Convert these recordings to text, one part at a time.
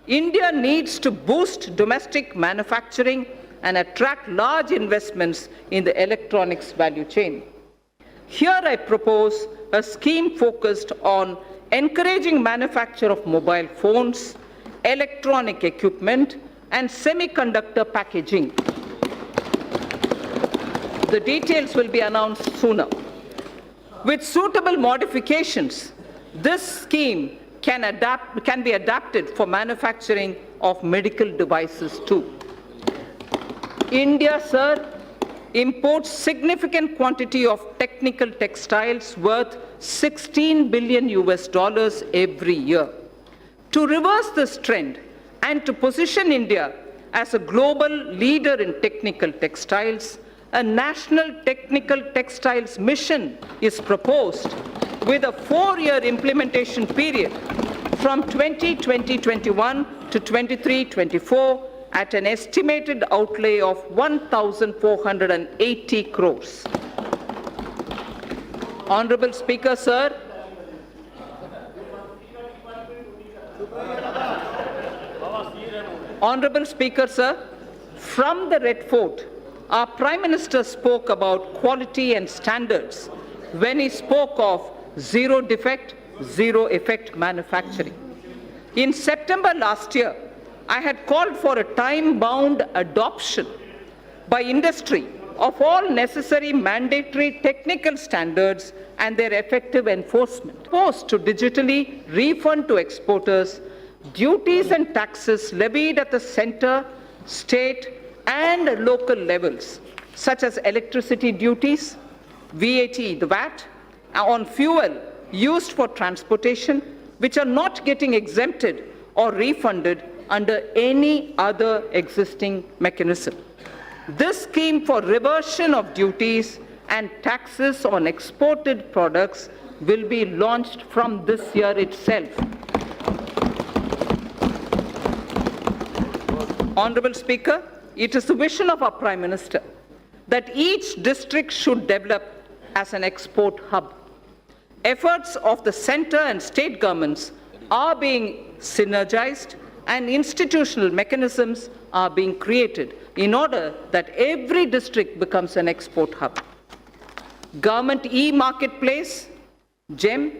India needs to boost domestic manufacturing and attract large investments in the electronics value chain. Here I propose a scheme focused on encouraging manufacture of mobile phones, electronic equipment, and semiconductor packaging. The details will be announced sooner. With suitable modifications, this scheme can be adapted for manufacturing of medical devices too. India, sir, imports significant quantity of technical textiles worth $16 billion every year. To reverse this trend and to position India as a global leader in technical textiles, a national technical textiles mission is proposed with a 4-year implementation period from 2020-21 to 23-24 at an estimated outlay of 1,480 crores. Honorable Speaker, sir, Honorable Speaker, sir, from the Red Fort, our Prime Minister spoke about quality and standards when he spoke of zero defect, zero effect manufacturing. In September last year, I had called for a time-bound adoption by industry of all necessary mandatory technical standards and their effective enforcement. Proposed to digitally refund to exporters duties and taxes levied at the center, state, and local levels, such as electricity duties, VAT, the VAT, on fuel used for transportation, which are not getting exempted or refunded under any other existing mechanism. This scheme for reversion of duties and taxes on exported products will be launched from this year itself. Honorable Speaker, it is the vision of our Prime Minister that each district should develop as an export hub. Efforts of the centre and state governments are being synergized and institutional mechanisms are being created in order that every district becomes an export hub. Government e-marketplace, GEM,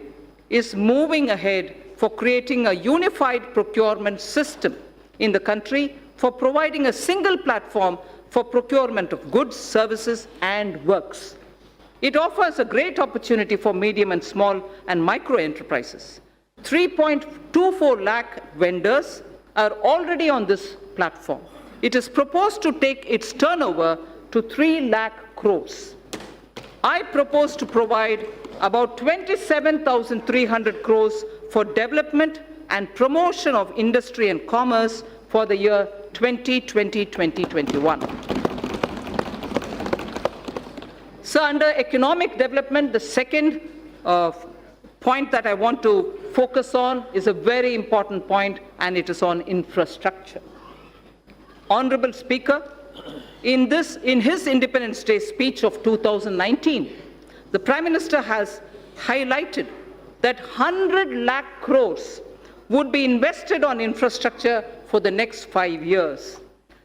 is moving ahead for creating a unified procurement system in the country for providing a single platform for procurement of goods, services, and works. It offers a great opportunity for medium and small and micro enterprises. 3.24 lakh vendors are already on this platform. It is proposed to take its turnover to 3 lakh crores. I propose to provide about 27,300 crores for development and promotion of industry and commerce for the year 2020-2021. So under economic development, the second point that I want to focus on is a very important point, and it is on infrastructure. Honorable Speaker, in his Independence Day speech of 2019, the Prime Minister has highlighted that 100 lakh crores would be invested on infrastructure for the next 5 years.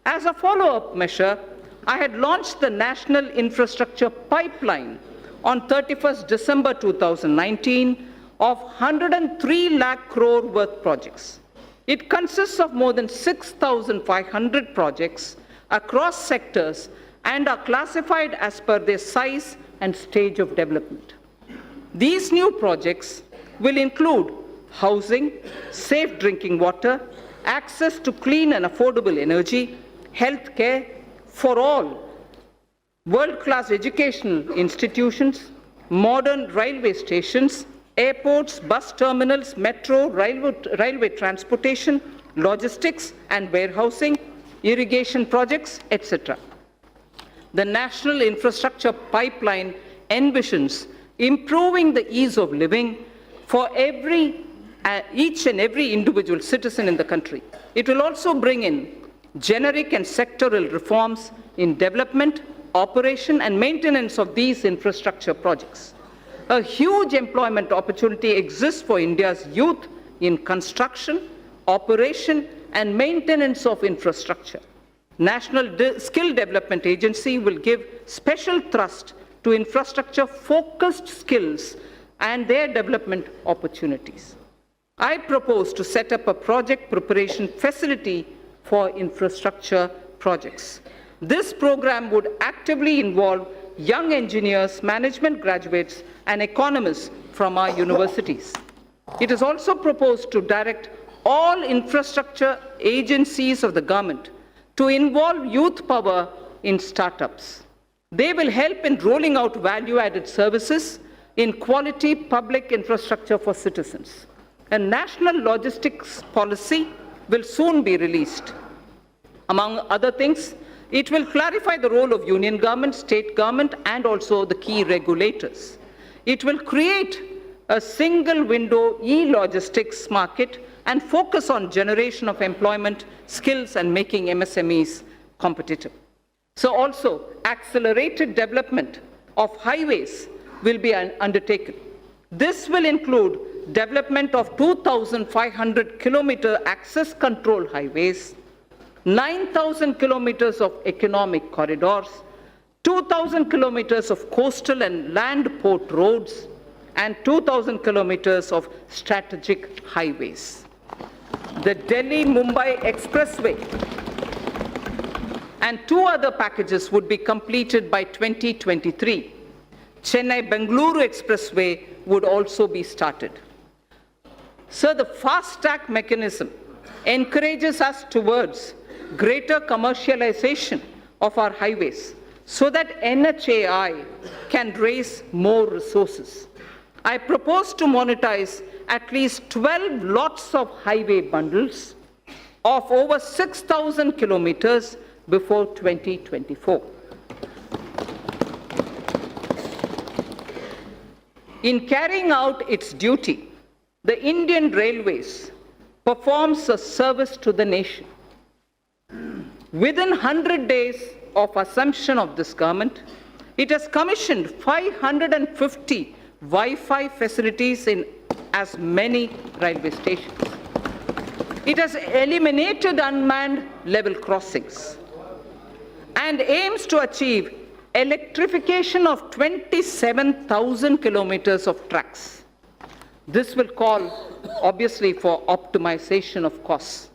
As a follow-up measure, I had launched the National Infrastructure Pipeline on 31st December 2019 of 103 lakh crore worth projects. It consists of more than 6,500 projects across sectors and are classified as per their size and stage of development. These new projects will include housing, safe drinking water, access to clean and affordable energy, health care for all, world-class educational institutions, modern railway stations, airports, bus terminals, metro, railway transportation, logistics and warehousing, irrigation projects, etc. The National Infrastructure Pipeline envisions improving the ease of living for each and every individual citizen in the country. It will also bring in generic and sectoral reforms in development, operation, and maintenance of these infrastructure projects. A huge employment opportunity exists for India's youth in construction, operation, and maintenance of infrastructure. National Skill Development Agency will give special thrust to infrastructure-focused skills and their development opportunities. I propose to set up a project preparation facility for infrastructure projects. This program would actively involve young engineers, management graduates, and economists from our universities. It is also proposed to direct all infrastructure agencies of the government to involve youth power in startups. They will help in rolling out value-added services in quality public infrastructure for citizens. A national logistics policy will soon be released. Among other things, it will clarify the role of union government, state government, and also the key regulators. It will create a single window e-logistics market and focus on generation of employment, skills, and making MSMEs competitive. So also, accelerated development of highways will be undertaken. This will include development of 2,500 kilometer access control highways, 9,000 kilometers of economic corridors, 2,000 kilometers of coastal and land port roads, and 2,000 kilometers of strategic highways. The Delhi-Mumbai Expressway and two other packages would be completed by 2023. Chennai-Bengaluru Expressway would also be started. So the fast-track mechanism encourages us towards greater commercialization of our highways so that NHAI can raise more resources. I propose to monetize at least 12 lots of highway bundles of over 6,000 kilometers before 2024. In carrying out its duty, the Indian Railways performs a service to the nation. Within 100 days of assumption of this government, it has commissioned 550 Wi-Fi facilities in as many railway stations. It has eliminated unmanned level crossings and aims to achieve electrification of 27,000 kilometers of tracks. This will call, obviously, for optimization of costs.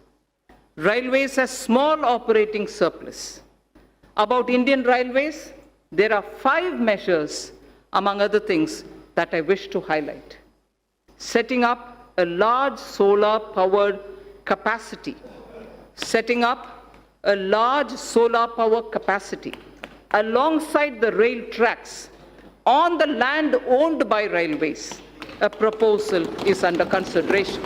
Railways has small operating surplus. About Indian Railways, there are 5 measures, among other things, that I wish to highlight. Setting up a large solar-powered capacity. Setting up a large solar power capacity alongside the rail tracks on the land owned by railways. A proposal is under consideration.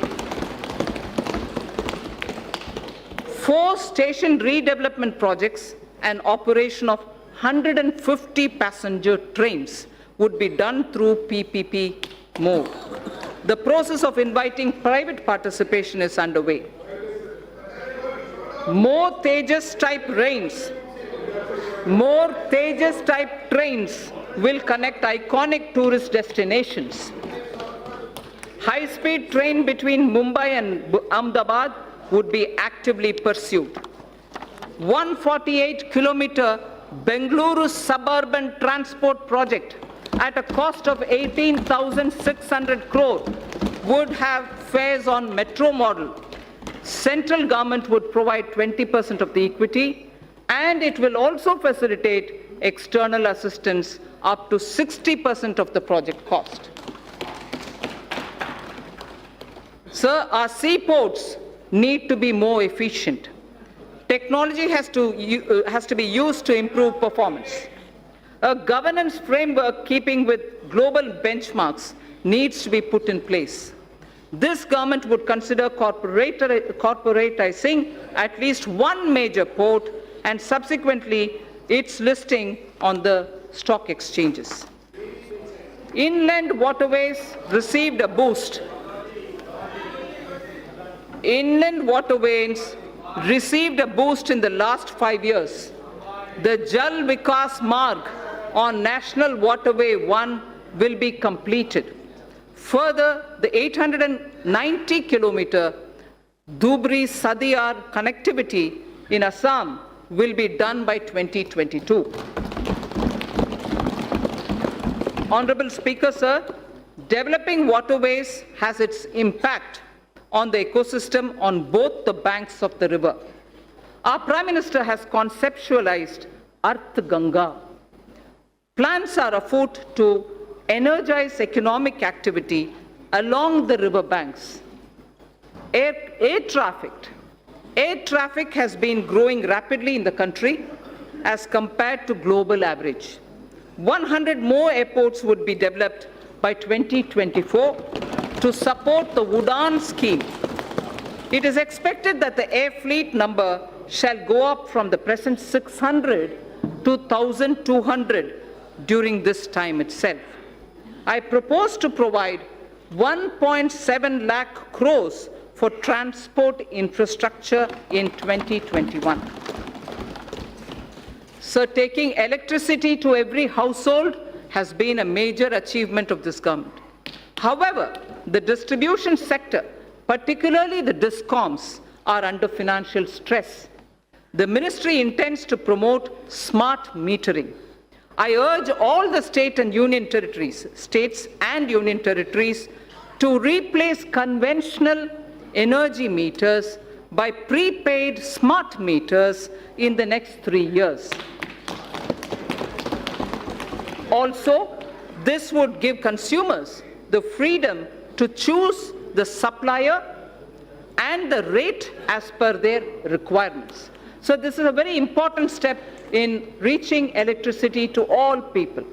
4 station redevelopment projects and operation of 150 passenger trains would be done through PPP mode. The process of inviting private participation is underway. More Tejas type trains will connect iconic tourist destinations. High-speed train between Mumbai and Ahmedabad would be actively pursued. 148-kilometer Bengaluru suburban transport project at a cost of 18,600 crore would have fares on metro model. Central government would provide 20% of the equity, and it will also facilitate external assistance up to 60% of the project cost. Sir, our seaports need to be more efficient. Technology has to be used to improve performance. A governance framework keeping with global benchmarks needs to be put in place. This government would consider corporatizing at least one major port and subsequently its listing on the stock exchanges. Inland waterways received a boost. Inland waterways received a boost in the last 5 years. The Jal Vikas Marg on National Waterway 1 will be completed. Further, the 890-kilometer Dhubri-Sadiyar connectivity in Assam will be done by 2022. Honorable Speaker, sir, developing waterways has its impact on the ecosystem on both the banks of the river. Our Prime Minister has conceptualized Arth Ganga. Plans are afoot to energize economic activity along the river banks. Air traffic has been growing rapidly in the country as compared to global average. 100 more airports would be developed by 2024 to support the Udan scheme. It is expected that the air fleet number shall go up from the present 600 to 1,200 during this time itself. I propose to provide 1.7 lakh crores for transport infrastructure in 2021. So taking electricity to every household has been a major achievement of this government. However, the distribution sector, particularly the DISCOMs, are under financial stress. The ministry intends to promote smart metering. I urge all the states and union territories to replace conventional energy meters by prepaid smart meters in the next 3 years. Also, this would give consumers the freedom to choose the supplier and the rate as per their requirements. So this is a very important step in reaching electricity to all people.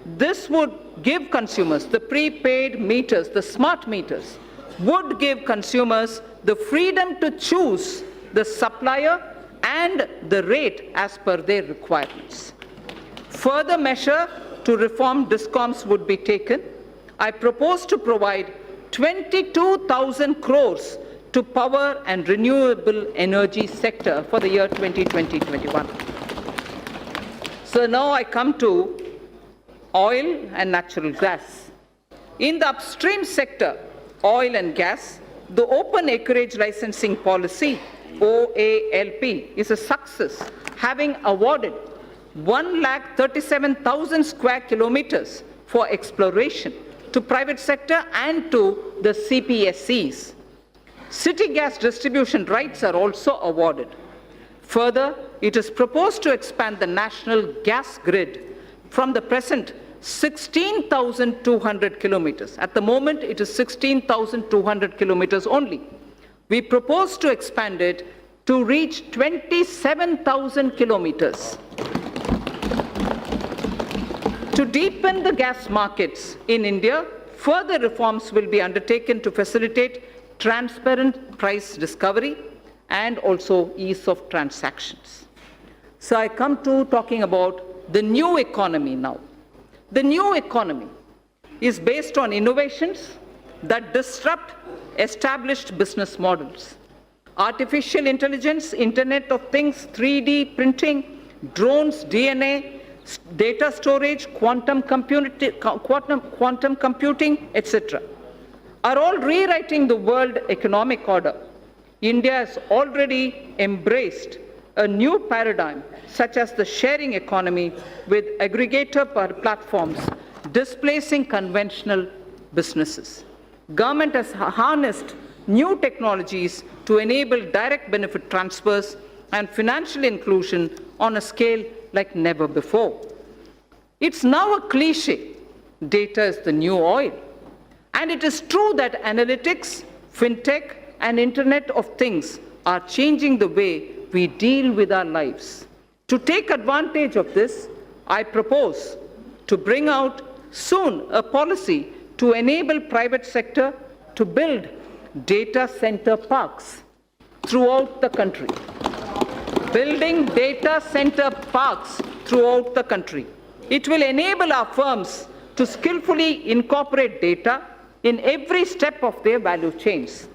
This would give consumers the prepaid meters, the smart meters, would give consumers the freedom to choose the supplier and the rate as per their requirements. Further measure to reform DISCOMs would be taken. I propose to provide 22,000 crores to power and renewable energy sector for the year 2020-21. So now I come to oil and natural gas. In the upstream sector, oil and gas, the open acreage licensing policy, OALP, is a success, having awarded 137,000 square kilometers for exploration to private sector and to the CPSCs. City gas distribution rights are also awarded. Further, it is proposed to expand the national gas grid from the present 16,200 kilometers. At the moment, it is 16,200 kilometers only. We propose to expand it to reach 27,000 kilometers. To deepen the gas markets in India, further reforms will be undertaken to facilitate transparent price discovery and also ease of transactions. So I come to talking about the new economy now. The new economy is based on innovations that disrupt established business models. Artificial intelligence, Internet of Things, 3D printing, drones, DNA, data storage, quantum computing, etc., are all rewriting the world economic order. India has already embraced a new paradigm, such as the sharing economy with aggregator platforms, displacing conventional businesses. Government has harnessed new technologies to enable direct benefit transfers and financial inclusion on a scale like never before. It's now a cliche, data is the new oil. And it is true that analytics, fintech, and Internet of Things are changing the way we deal with our lives. To take advantage of this, I propose to bring out soon a policy to enable private sector to build data center parks throughout the country. Building data center parks throughout the country. It will enable our firms to skillfully incorporate data in every step of their value chains.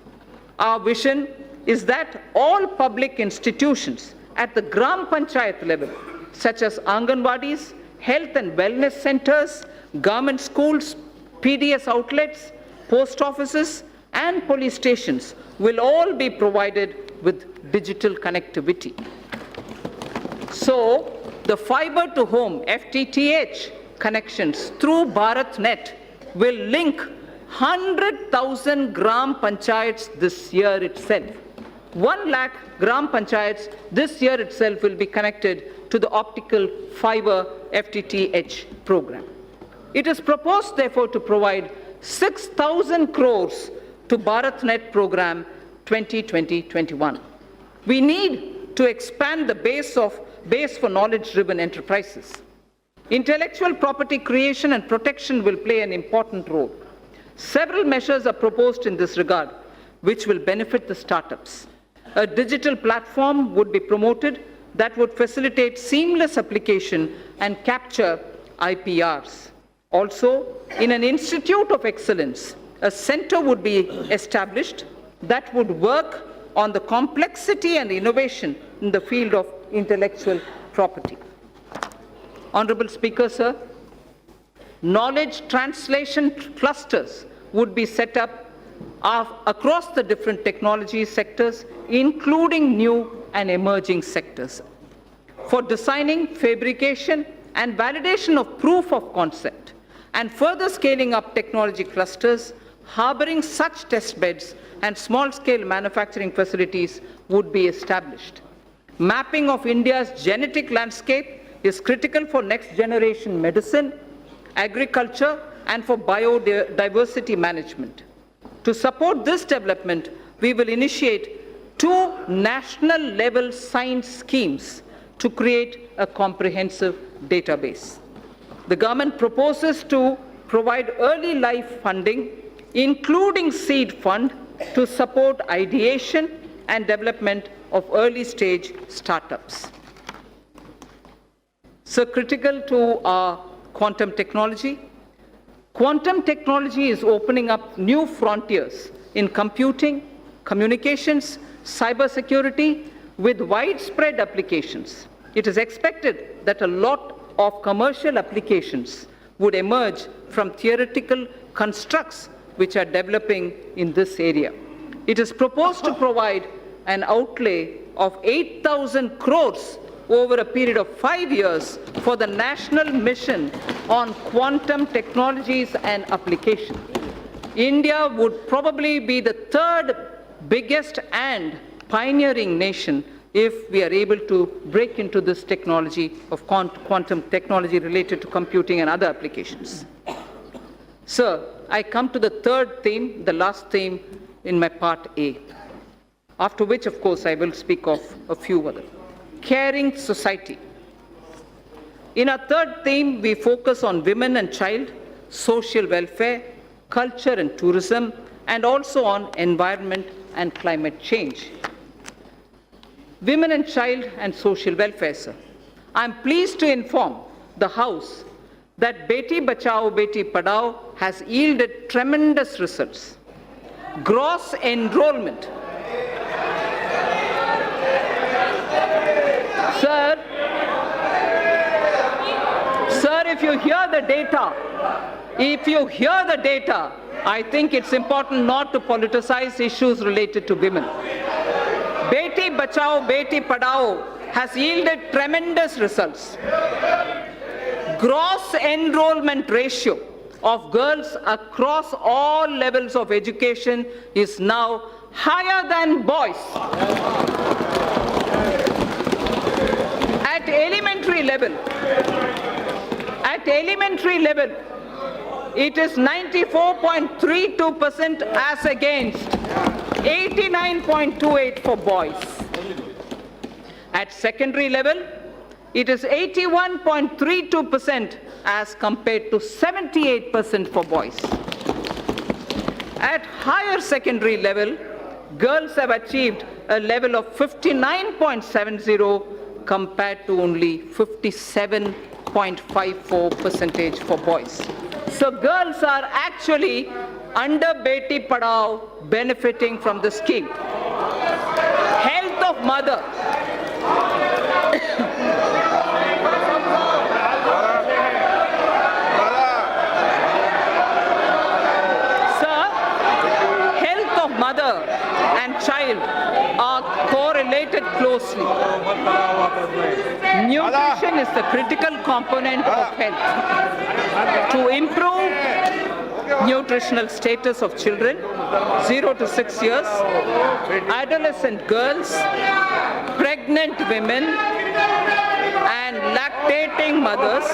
Our vision is that all public institutions at the Gram Panchayat level, such as Anganwadis, health and wellness centers, government schools, PDS outlets, post offices, and police stations will all be provided with digital connectivity. So, the fiber to home FTTH connections through BharatNet will link 100,000 gram panchayats this year itself. 1 lakh gram panchayats this year itself will be connected to the optical fiber FTTH program. It is proposed, therefore, to provide 6,000 crores to BharatNet program 2020-21. We need to expand the base for knowledge-driven enterprises. Intellectual property creation and protection will play an important role. Several measures are proposed in this regard, which will benefit the startups. A digital platform would be promoted that would facilitate seamless application and capture IPRs. Also, in an institute of excellence, a center would be established that would work on the complexity and innovation in the field of intellectual property. Honorable Speaker, sir, knowledge translation clusters would be set up across the different technology sectors, including new and emerging sectors, for designing, fabrication, and validation of proof of concept, and further scaling up technology clusters, harboring such test beds and small-scale manufacturing facilities would be established. Mapping of India's genetic landscape is critical for next-generation medicine, agriculture, and for biodiversity management. To support this development, we will initiate 2 national-level science schemes to create a comprehensive database. The government proposes to provide early life funding, including seed fund, to support ideation and development of early-stage startups. So critical to our quantum technology. Quantum technology is opening up new frontiers in computing, communications, cybersecurity, with widespread applications. It is expected that a lot of commercial applications would emerge from theoretical constructs which are developing in this area. It is proposed to provide an outlay of 8,000 crores over a period of 5 years for the national mission on quantum technologies and application. India would probably be the 3rd biggest and pioneering nation if we are able to break into this technology of quantum technology related to computing and other applications. Sir, I come to the 3rd theme, the last theme in my part A, after which, of course, I will speak of a few others. Caring society. In our 3rd theme, we focus on women and child, social welfare, culture and tourism, and also on environment and climate change. Women and child and social welfare, sir. I am pleased to inform the House that Beti Bachao, Beti Padhao has yielded tremendous results. Gross enrollment. Sir, if you hear the data, I think it's important not to politicize issues related to women. Beti Bachao, Beti Padhao has yielded tremendous results. Gross enrollment ratio of girls across all levels of education is now higher than boys. At elementary level, it is 94.32% as against 89.28% for boys. At secondary level, it is 81.32% as compared to 78% for boys. At higher secondary level, girls have achieved a level of 59.70 compared to only 57.54% for boys. So girls are actually under Beti Padhao benefiting from the scheme. Health of mother. Sir, health are correlated closely. Nutrition is the critical component of health. To improve nutritional status of children 0 to 6 years, adolescent girls, pregnant women, and lactating mothers,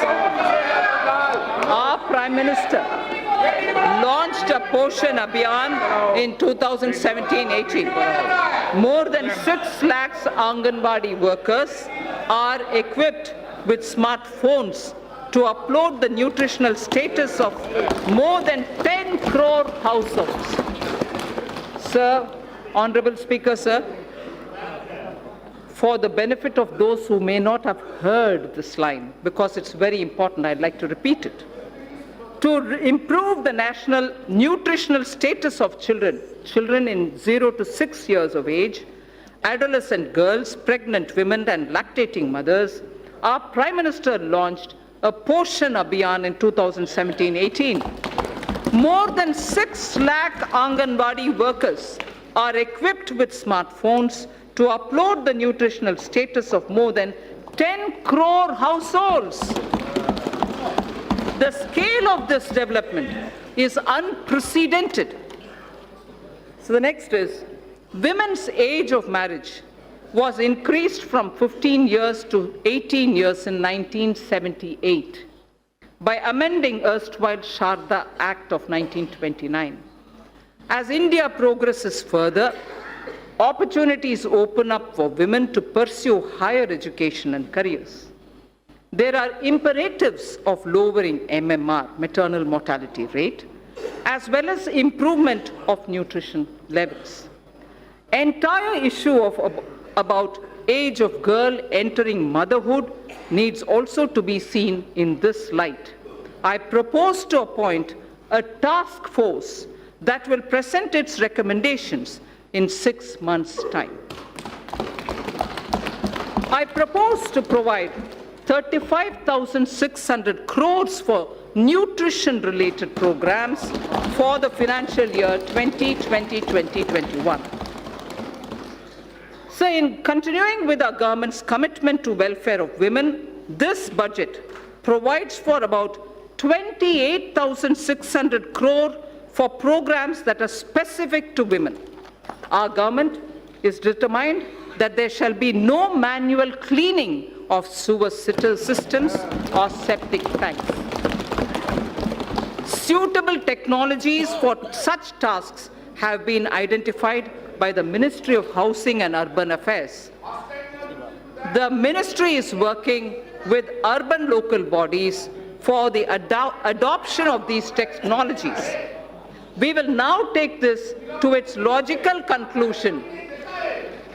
our Prime Minister launched a Poshan Abhiyan in 2017-18. More than 6 lakhs Anganwadi workers are equipped with smartphones to upload the nutritional status of more than 10 crore households. Sir, Honorable Speaker, sir, for the benefit of those who may not have heard this line, because it's very important, I'd like to repeat it. To improve the national nutritional status of children in 0 to 6 years of age, adolescent girls, pregnant women, and lactating mothers, our Prime Minister launched a Poshan Abhiyan in 2017-18. More than 6 lakh Anganwadi workers are equipped with smartphones to upload the nutritional status of more than 10 crore households. The scale of this development is unprecedented. So the next is, women's age of marriage was increased from 15 years to 18 years in 1978 by amending erstwhile Sharda Act of 1929. As India progresses further, opportunities open up for women to pursue higher education and careers. There are imperatives of lowering MMR, maternal mortality rate, as well as improvement of nutrition levels. Entire issue about age of girl entering motherhood needs also to be seen in this light. I propose to appoint a task force that will present its recommendations in 6 months' time. I propose to provide 35,600 crores for nutrition-related programs for the financial year 2020-2021. So in continuing with our government's commitment to welfare of women, this budget provides for about 28,600 crore for programs that are specific to women. Our government is determined that there shall be no manual cleaning of sewer systems or septic tanks. Suitable technologies for such tasks have been identified by the Ministry of Housing and Urban Affairs. The ministry is working with urban local bodies for the adoption of these technologies. We will now take this to its logical conclusion.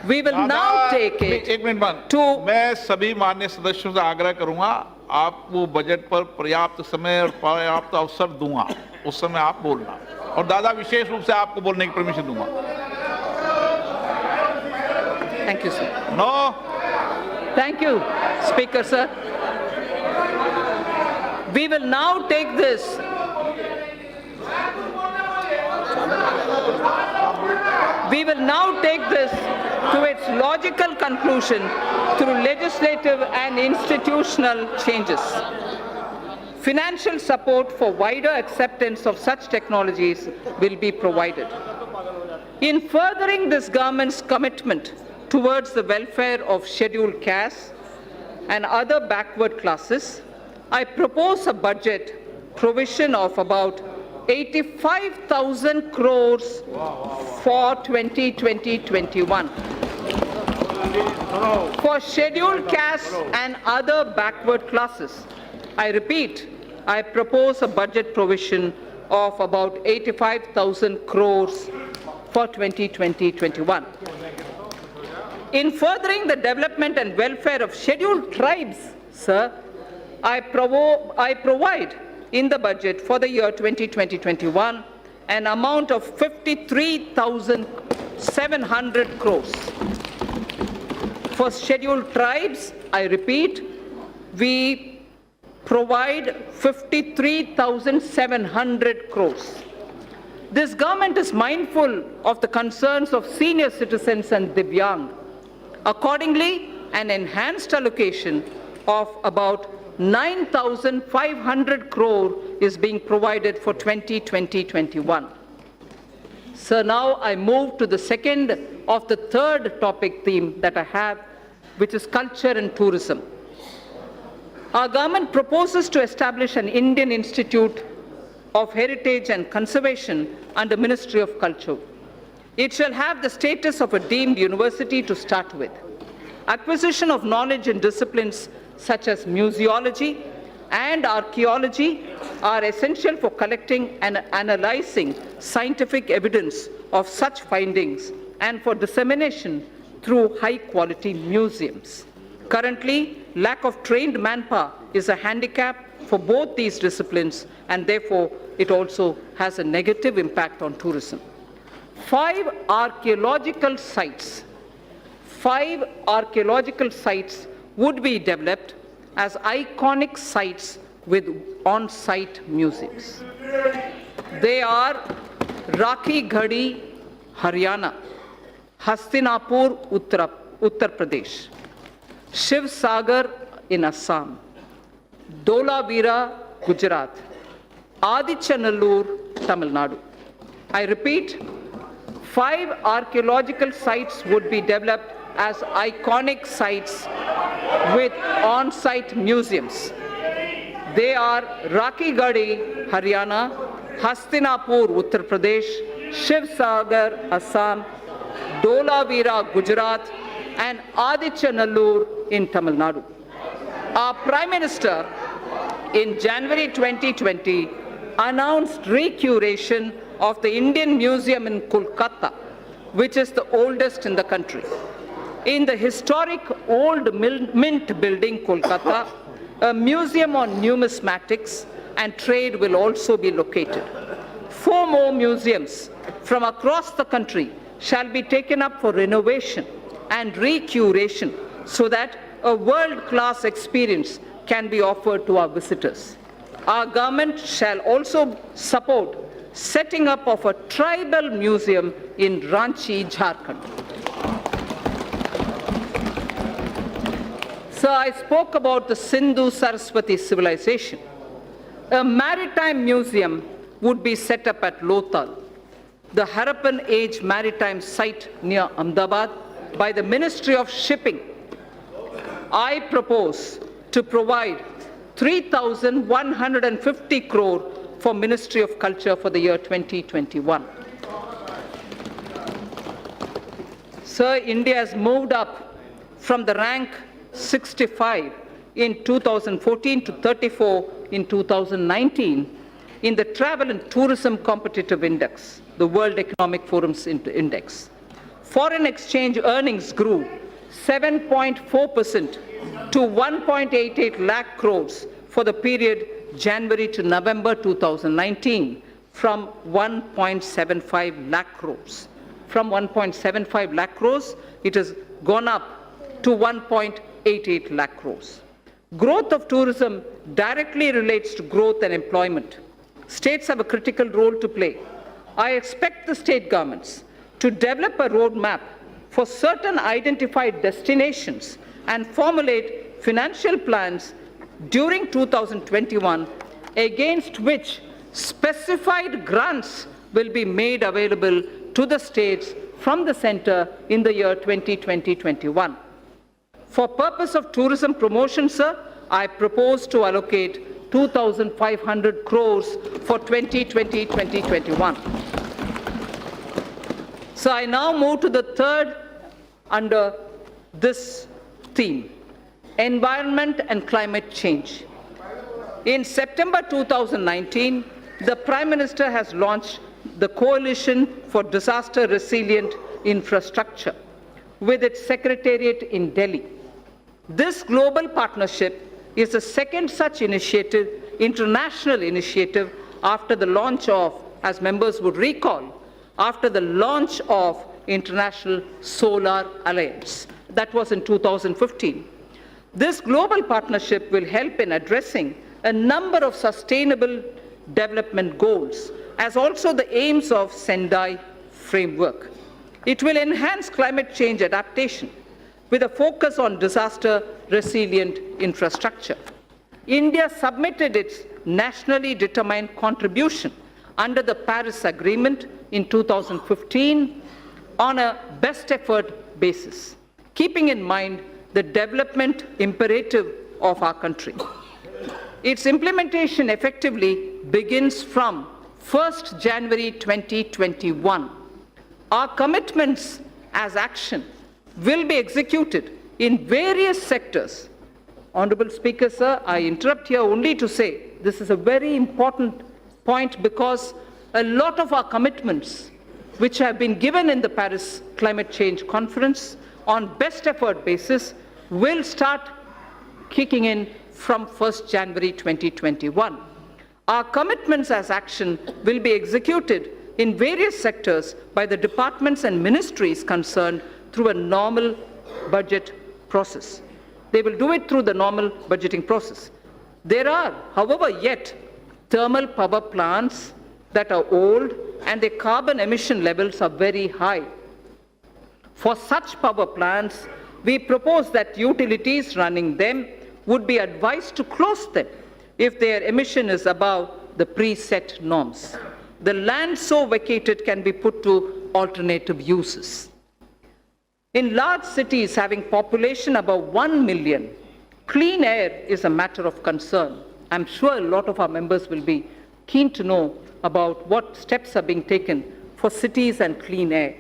We will now take it एक minute बाद to मैं सभी माननीय सदस्यों से आग्रह करूंगा आप वो बजट पर पर्याप्त समय और पर्याप्त अवसर दूंगा उस समय आप बोलना और दादा विशेष रूप से आपको बोलने की परमिशन दूंगा Thank you, sir. No Thank you, Speaker, sir. We will now take this. We will now take this to its logical conclusion through legislative and institutional changes. Financial support for wider acceptance of such technologies will be provided. In furthering this government's commitment towards the welfare of scheduled castes and other backward classes, I propose a budget provision of about 85,000 crores for 2020-21 for scheduled castes and other backward classes. I repeat, I propose a budget provision of about 85,000 crores for 2020-21. In furthering the development and welfare of scheduled tribes, sir, I provide in the budget for the year 2020-21 an amount of 53,700 crores. For scheduled tribes, I repeat, we provide 53,700 crores. This government is mindful of the concerns of senior citizens and Divyang. Accordingly, an enhanced allocation of about 9,500 crore is being provided for 2020-21. So now I move to the second of the third topic theme that I have, which is culture and tourism. Our government proposes to establish an Indian Institute of Heritage and Conservation under Ministry of Culture. It shall have the status of a deemed university to start with. Acquisition of knowledge in disciplines such as museology and archaeology are essential for collecting and analyzing scientific evidence of such findings and for dissemination through high-quality museums. Currently, lack of trained manpower is a handicap for both these disciplines, and therefore it also has a negative impact on tourism. 5 archaeological sites would be developed as iconic sites with on-site museums. They are Rakhi Ghadi, Haryana; Hastinapur, Uttar Pradesh; Shiv Sagar in Assam; Dholavira, Gujarat; Adichanallur, Tamil Nadu. I repeat, 5 archaeological sites would be developed as iconic sites with on-site museums. They are Rakhi Ghadi, Haryana; Hastinapur, Uttar Pradesh; Shiv Sagar, Assam; Dholavira, Gujarat; and Adichanallur in Tamil Nadu. Our Prime Minister in January 2020 announced recuration of the Indian Museum in Kolkata, which is the oldest in the country. In the historic Old Mint building, Kolkata, a museum on numismatics and trade will also be located. 4 more museums from across the country shall be taken up for renovation and recuration so that a world-class experience can be offered to our visitors. Our government shall also support setting up of a tribal museum in Ranchi, Jharkhand. So I spoke about the Sindhu-Saraswati civilization. A maritime museum would be set up at Lothal, the Harappan age maritime site near Ahmedabad, by the Ministry of Shipping. I propose to provide 3,150 crore for Ministry of Culture for the year 2021. Sir, India has moved up from the rank 65 in 2014 to 34 in 2019 in the Travel and Tourism Competitive Index, the World Economic Forum's index. Foreign exchange earnings grew 7.4% to 1.88 lakh crores for the period January to November 2019 from 1.75 lakh crores. From 1.75 lakh crores, it has gone up to 1.88 lakh crores. Growth of tourism directly relates to growth and employment. States have a critical role to play. I expect the state governments to develop a roadmap for certain identified destinations and formulate financial plans during 2021 against which specified grants will be made available to the states from the center in the year 2020-21. For purpose of tourism promotion, sir, I propose to allocate 2,500 crores for 2020-2021. So I now move to the third under this theme, environment and climate change. In September 2019, the Prime Minister has launched the Coalition for Disaster Resilient Infrastructure with its secretariat in Delhi. This global partnership is the second such initiative, international initiative, after the launch of, as members would recall, after the launch of International Solar Alliance. That was in 2015. This global partnership will help in addressing a number of sustainable development goals as also the aims of Sendai framework. It will enhance climate change adaptation with a focus on disaster-resilient infrastructure. India submitted its nationally determined contribution under the Paris Agreement in 2015 on a best effort basis, keeping in mind the development imperative of our country. Its implementation effectively begins from 1st January 2021. Our commitments as action will be executed in various sectors. Honorable Speaker, sir, I interrupt here only to say this is a very important point because a lot of our commitments which have been given in the Paris Climate Change Conference on best effort basis will start kicking in from 1st January 2021. Our commitments as action will be executed in various sectors by the departments and ministries concerned through a normal budget process. They will do it through the normal budgeting process. There are, however, yet thermal power plants that are old and their carbon emission levels are very high. For such power plants, we propose that utilities running them would be advised to close them if their emission is above the preset norms. The land so vacated can be put to alternative uses. In large cities having population above 1 million, clean air is a matter of concern. I'm sure a lot of our members will be keen to know about what steps are being taken for cities and clean air.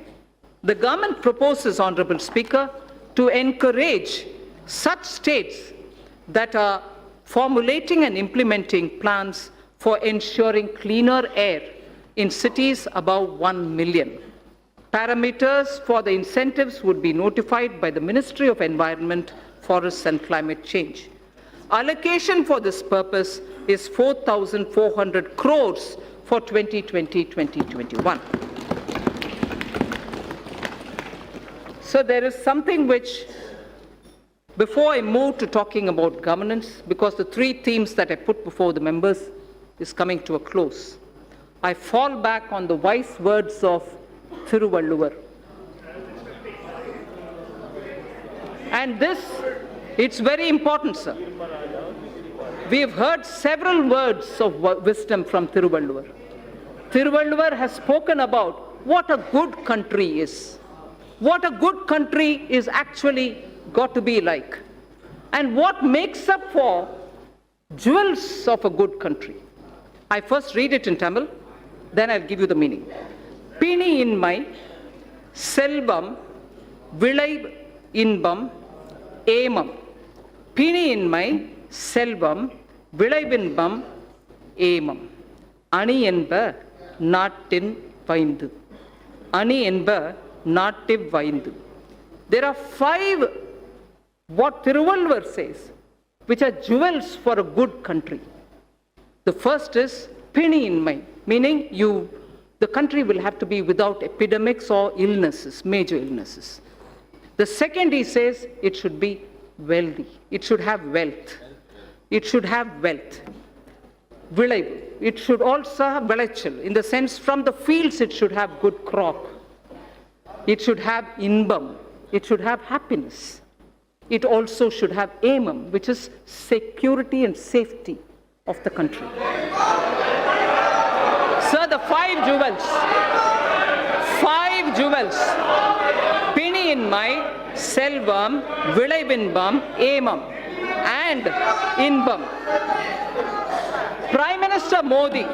The government proposes, Honorable Speaker, to encourage such states that are formulating and implementing plans for ensuring cleaner air in cities above 1 million. Parameters for the incentives would be notified by the Ministry of Environment, Forests and Climate Change. Allocation for this purpose is 4,400 crores for 2020-2021. So there is something which, before I move to talking about governance, because the three themes that I put before the members is coming to a close, I fall back on the wise words of Thiruvalluvar. And this, it's very important, sir. We have heard several words of wisdom from Thiruvalluvar. Thiruvalluvar has spoken about what a good country is. What a good country is actually got to be like. And what makes up for jewels of a good country. I first read it in Tamil, then I'll give you the meaning. Pini inmai, selvam, vilai inbam, ஏமம். பிணியின்மை, செல்வம், விளைவின்பம், ஏமம். அணி என்ப நாட்டின் வைந்து. அணி என்ப native வைந்து. There are 5, what Thiruvalluvar says, which are jewels for a good country. The first is piniinmai, meaning the country will have to be without epidemics or illnesses, major illnesses. The second, he says, it should be wealthy. It should have wealth. It should have wealth. Vilaivu. It should also have vilachal. In the sense, from the fields, it should have good crop. It should have inbam. It should have happiness. It also should have aimam, which is security and safety of the country. Sir, the 5 jewels. 5 jewels. Piniinmai, selvam, vilaivinbam, aimam, and inbam. Prime Minister Modi,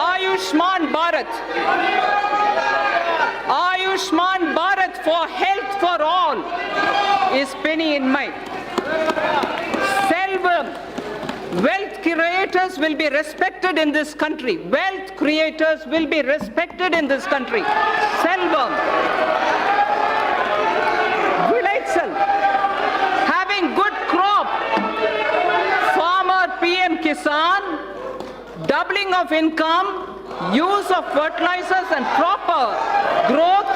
Ayushman Bharat, Ayushman Bharat for health for all is Piniinmai. Selvam, wealth creators will be respected in this country. Wealth creators will be respected in this country. Selvam. Vilaichal. Having good crop. Farmer PM Kisan. Doubling of income. Use of fertilizers and proper growth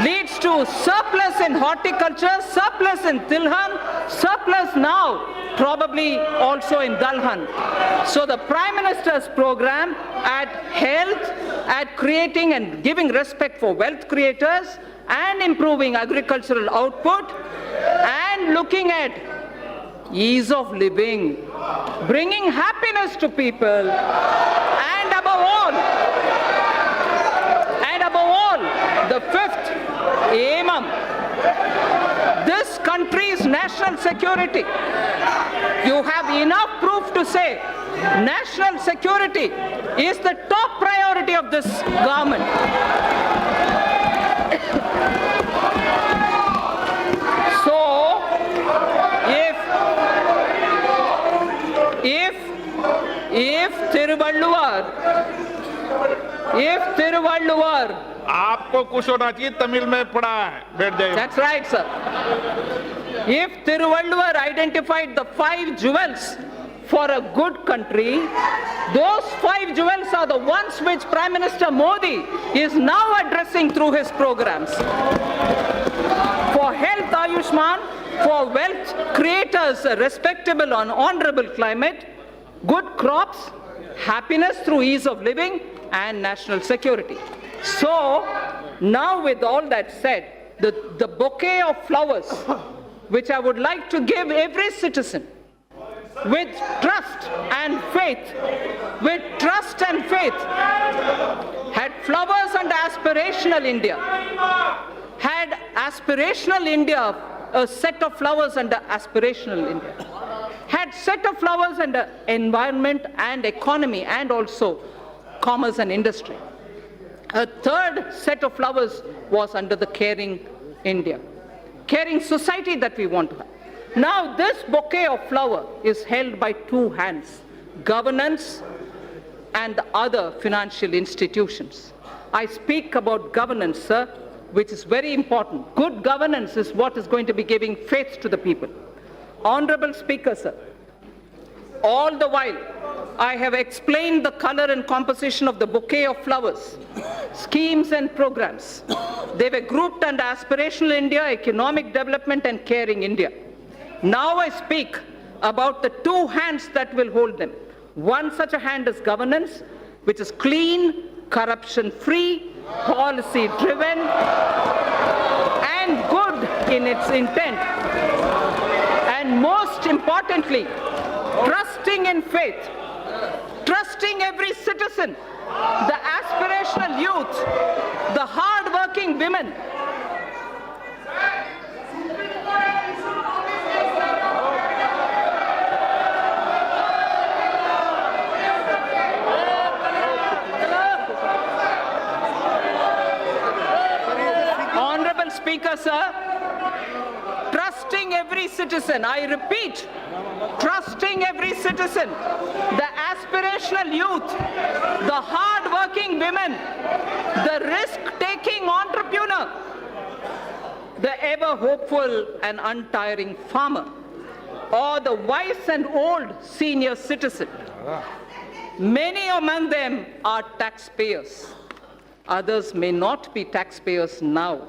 leads to surplus in horticulture, surplus in tilhan, surplus now, probably also in Dalhan. So the Prime Minister's program at health, at creating and giving respect for wealth creators and improving agricultural output and looking at ease of living, bringing happiness to people, and above all, the fifth aim, this country's national security. You have enough proof to say national security is the top priority of this government. So, if Thiruvalluvar, आपको कुछ होना चाहिए, तमिल में पढ़ा है, बैठ जाइए. that's right, sir. If Thiruvalluvar identified the 5 jewels for a good country, those 5 jewels are the ones which Prime Minister Modi is now addressing through his programs. For health, Ayushman, for wealth creators, a respectable and honorable climate, good crops, happiness through ease of living, and national security. So, now with all that said, the bouquet of flowers which I would like to give every citizen with trust and faith, had flowers under aspirational India, had aspirational India, a set of flowers under aspirational India, had set of flowers under environment and economy and also commerce and industry. A third set of flowers was under the caring India, caring society that we want to have. Now this bouquet of flower is held by 2 hands, governance and the other financial institutions. I speak about governance, sir, which is very important. Good governance is what is going to be giving faith to the people. Honorable Speaker, sir, all the while I have explained the color and composition of the bouquet of flowers, schemes and programs. They were grouped under aspirational India, economic development and caring India. Now I speak about the 2 hands that will hold them. One such a hand is governance, which is clean, corruption-free, policy-driven, and good in its intent. And most importantly, trusting in faith, trusting every citizen, the aspirational youth, the hard-working women. Honorable Speaker, sir, trusting every citizen, I repeat, trusting every citizen, the aspirational youth, the hard-working women, the risk-taking entrepreneur, the ever-hopeful and untiring farmer, or the wise and old senior citizen. Many among them are taxpayers. Others may not be taxpayers now.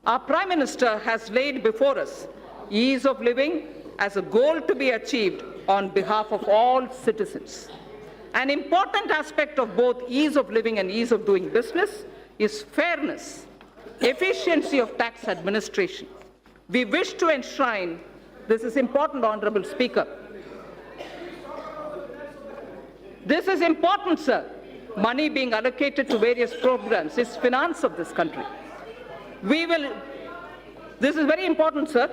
Our Prime Minister has laid before us ease of living as a goal to be achieved on behalf of all citizens. An important aspect of both ease of living and ease of doing business is fairness, efficiency of tax administration. We wish to enshrine, this is important, Honorable Speaker. This is important, sir. Money being allocated to various programs is finance of this country. This is very important, sir.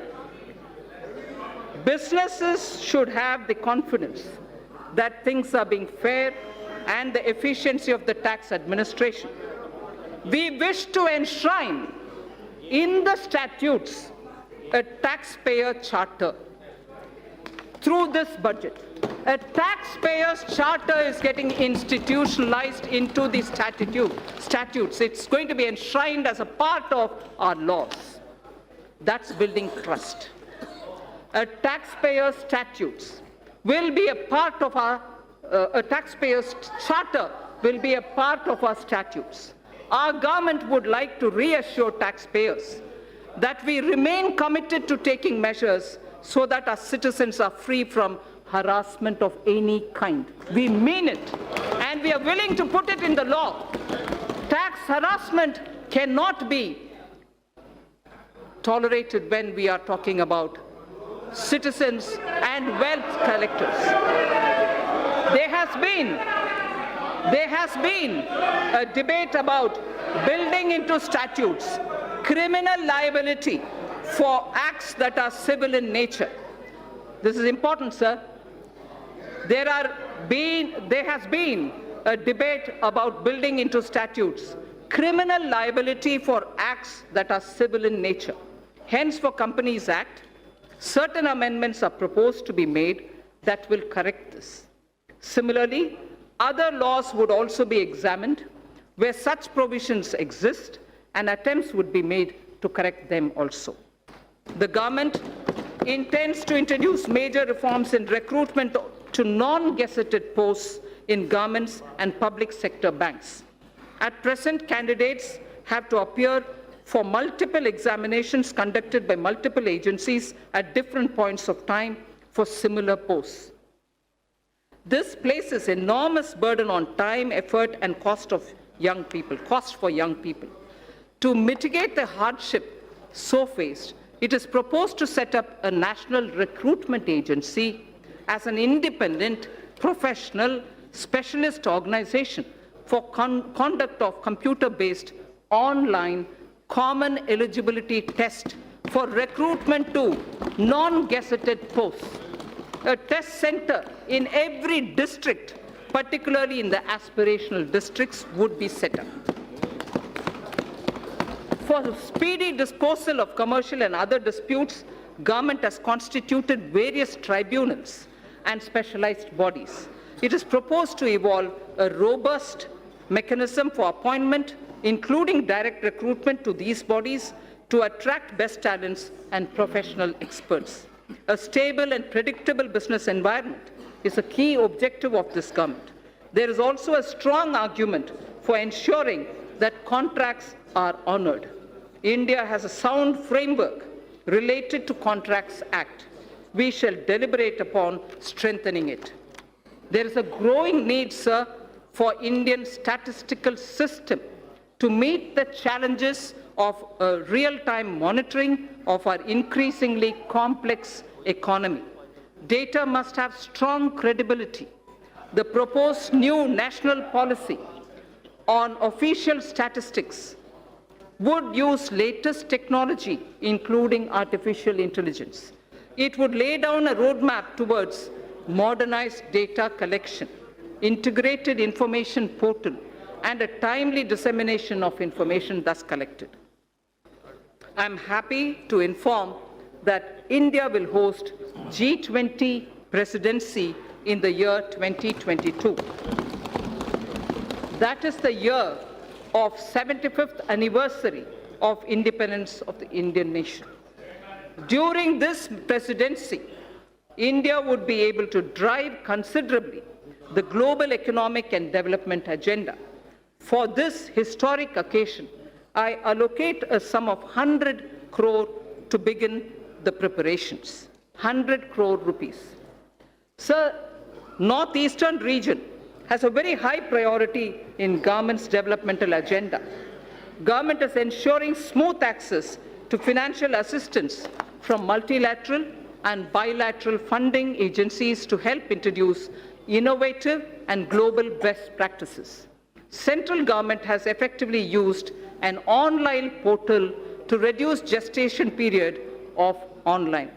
Businesses should have the confidence that things are being fair and the efficiency of the tax administration. We wish to enshrine in the statutes a taxpayer charter. Through this budget, a taxpayer's charter is getting institutionalized into the statutes. It's going to be enshrined as a part of our laws. That's building trust. A taxpayer's statutes will be a part of our, a taxpayer's charter will be a part of our statutes. Our government would like to reassure taxpayers that we remain committed to taking measures so that our citizens are free from harassment of any kind. We mean it, and we are willing to put it in the law. Tax harassment cannot be tolerated when we are talking about citizens and wealth collectors. There has been a debate about building into statutes criminal liability for acts that are civil in nature. This is important, sir. There has been a debate about building into statutes criminal liability for acts that are civil in nature. Hence, for Companies Act, certain amendments are proposed to be made that will correct this. Similarly, other laws would also be examined where such provisions exist, and attempts would be made to correct them also. The government intends to introduce major reforms in recruitment to non-gazetted posts in governments and public sector banks. At present, candidates have to appear for multiple examinations conducted by multiple agencies at different points of time for similar posts. This places enormous burden on time, effort, and cost for young people. To mitigate the hardship so faced, it is proposed to set up a national recruitment agency as an independent, professional, specialist organization for conduct of computer-based online common eligibility test for recruitment to non-gazetted posts. A test center in every district, particularly in the aspirational districts, would be set up. For speedy disposal of commercial and other disputes, government has constituted various tribunals and specialized bodies. It is proposed to evolve a robust mechanism for appointment, including direct recruitment to these bodies to attract best talents and professional experts. A stable and predictable business environment is a key objective of this government. There is also a strong argument for ensuring that contracts are honored. India has a sound framework related to Contracts Act. We shall deliberate upon strengthening it. There is a growing need, sir, for Indian statistical system to meet the challenges of real-time monitoring of our increasingly complex economy. Data must have strong credibility. The proposed new national policy on official statistics would use latest technology, including artificial intelligence. It would lay down a roadmap towards modernized data collection, integrated information portal, and a timely dissemination of information thus collected. I'm happy to inform that India will host G20 presidency in the year 2022. That is the year of 75th anniversary of independence of the Indian nation. During this presidency, India would be able to drive considerably the global economic and development agenda. For this historic occasion, I allocate a sum of 100 crore to begin the preparations. 100 crore rupees. Sir, Northeastern region has a very high priority in government's developmental agenda. Government is ensuring smooth access to financial assistance from multilateral and bilateral funding agencies to help introduce innovative and global best practices. Central government has effectively used an online portal to reduce gestation period of online.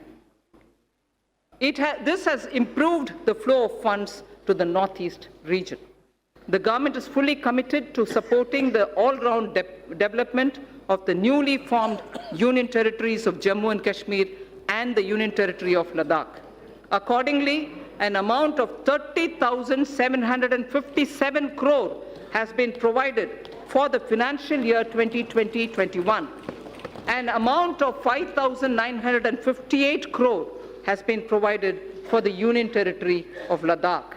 This has improved the flow of funds to the Northeast region. The government is fully committed to supporting the all-round development of the newly formed Union Territories of Jammu and Kashmir and the Union Territory of Ladakh. Accordingly, an amount of 30,757 crore has been provided for the financial year 2020-21. An amount of 5,958 crore has been provided for the Union Territory of Ladakh.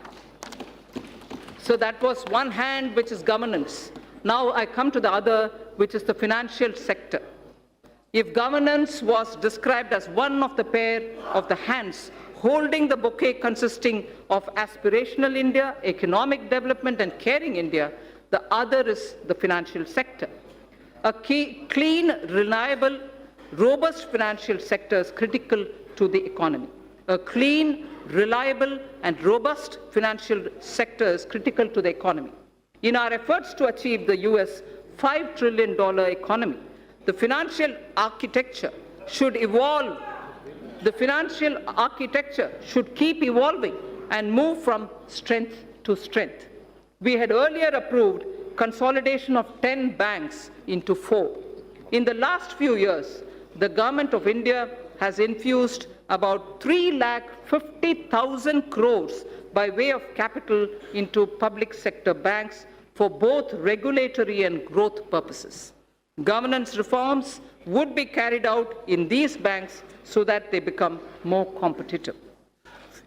So that was one hand, which is governance. Now I come to the other, which is the financial sector. If governance was described as one of the pair of the hands holding the bouquet consisting of aspirational India, economic development and caring India, the other is the financial sector. A clean, reliable, robust financial sector is critical to the economy. A clean, reliable and robust financial sector is critical to the economy. In our efforts to achieve the US $5 trillion economy, the financial architecture should evolve. The financial architecture should keep evolving and move from strength to strength. We had earlier approved consolidation of 10 banks into 4. In the last few years, the Government of India has infused about 3,50,000 crores by way of capital into public sector banks for both regulatory and growth purposes. Governance reforms would be carried out in these banks so that they become more competitive.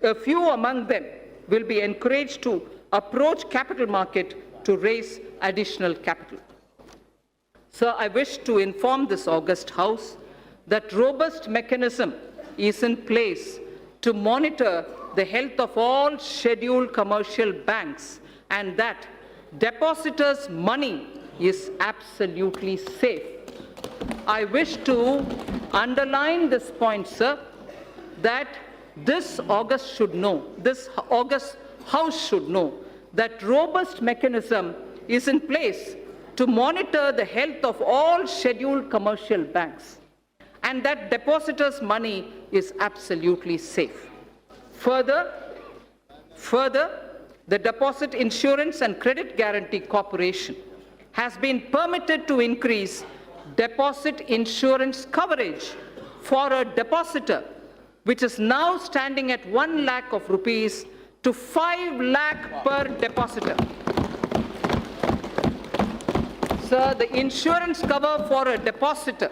A few among them will be encouraged to approach capital market to raise additional capital. Sir, I wish to inform this august House that robust mechanism is in place to monitor the health of all scheduled commercial banks and that depositors' money is absolutely safe. I wish to underline this point, sir, that this August House should know that robust mechanism is in place to monitor the health of all scheduled commercial banks and that depositors' money is absolutely safe. Further, the Deposit Insurance and Credit Guarantee Corporation has been permitted to increase deposit insurance coverage for a depositor, which is now standing at 1 lakh of rupees to 5 lakh per depositor. Sir, the insurance cover for a depositor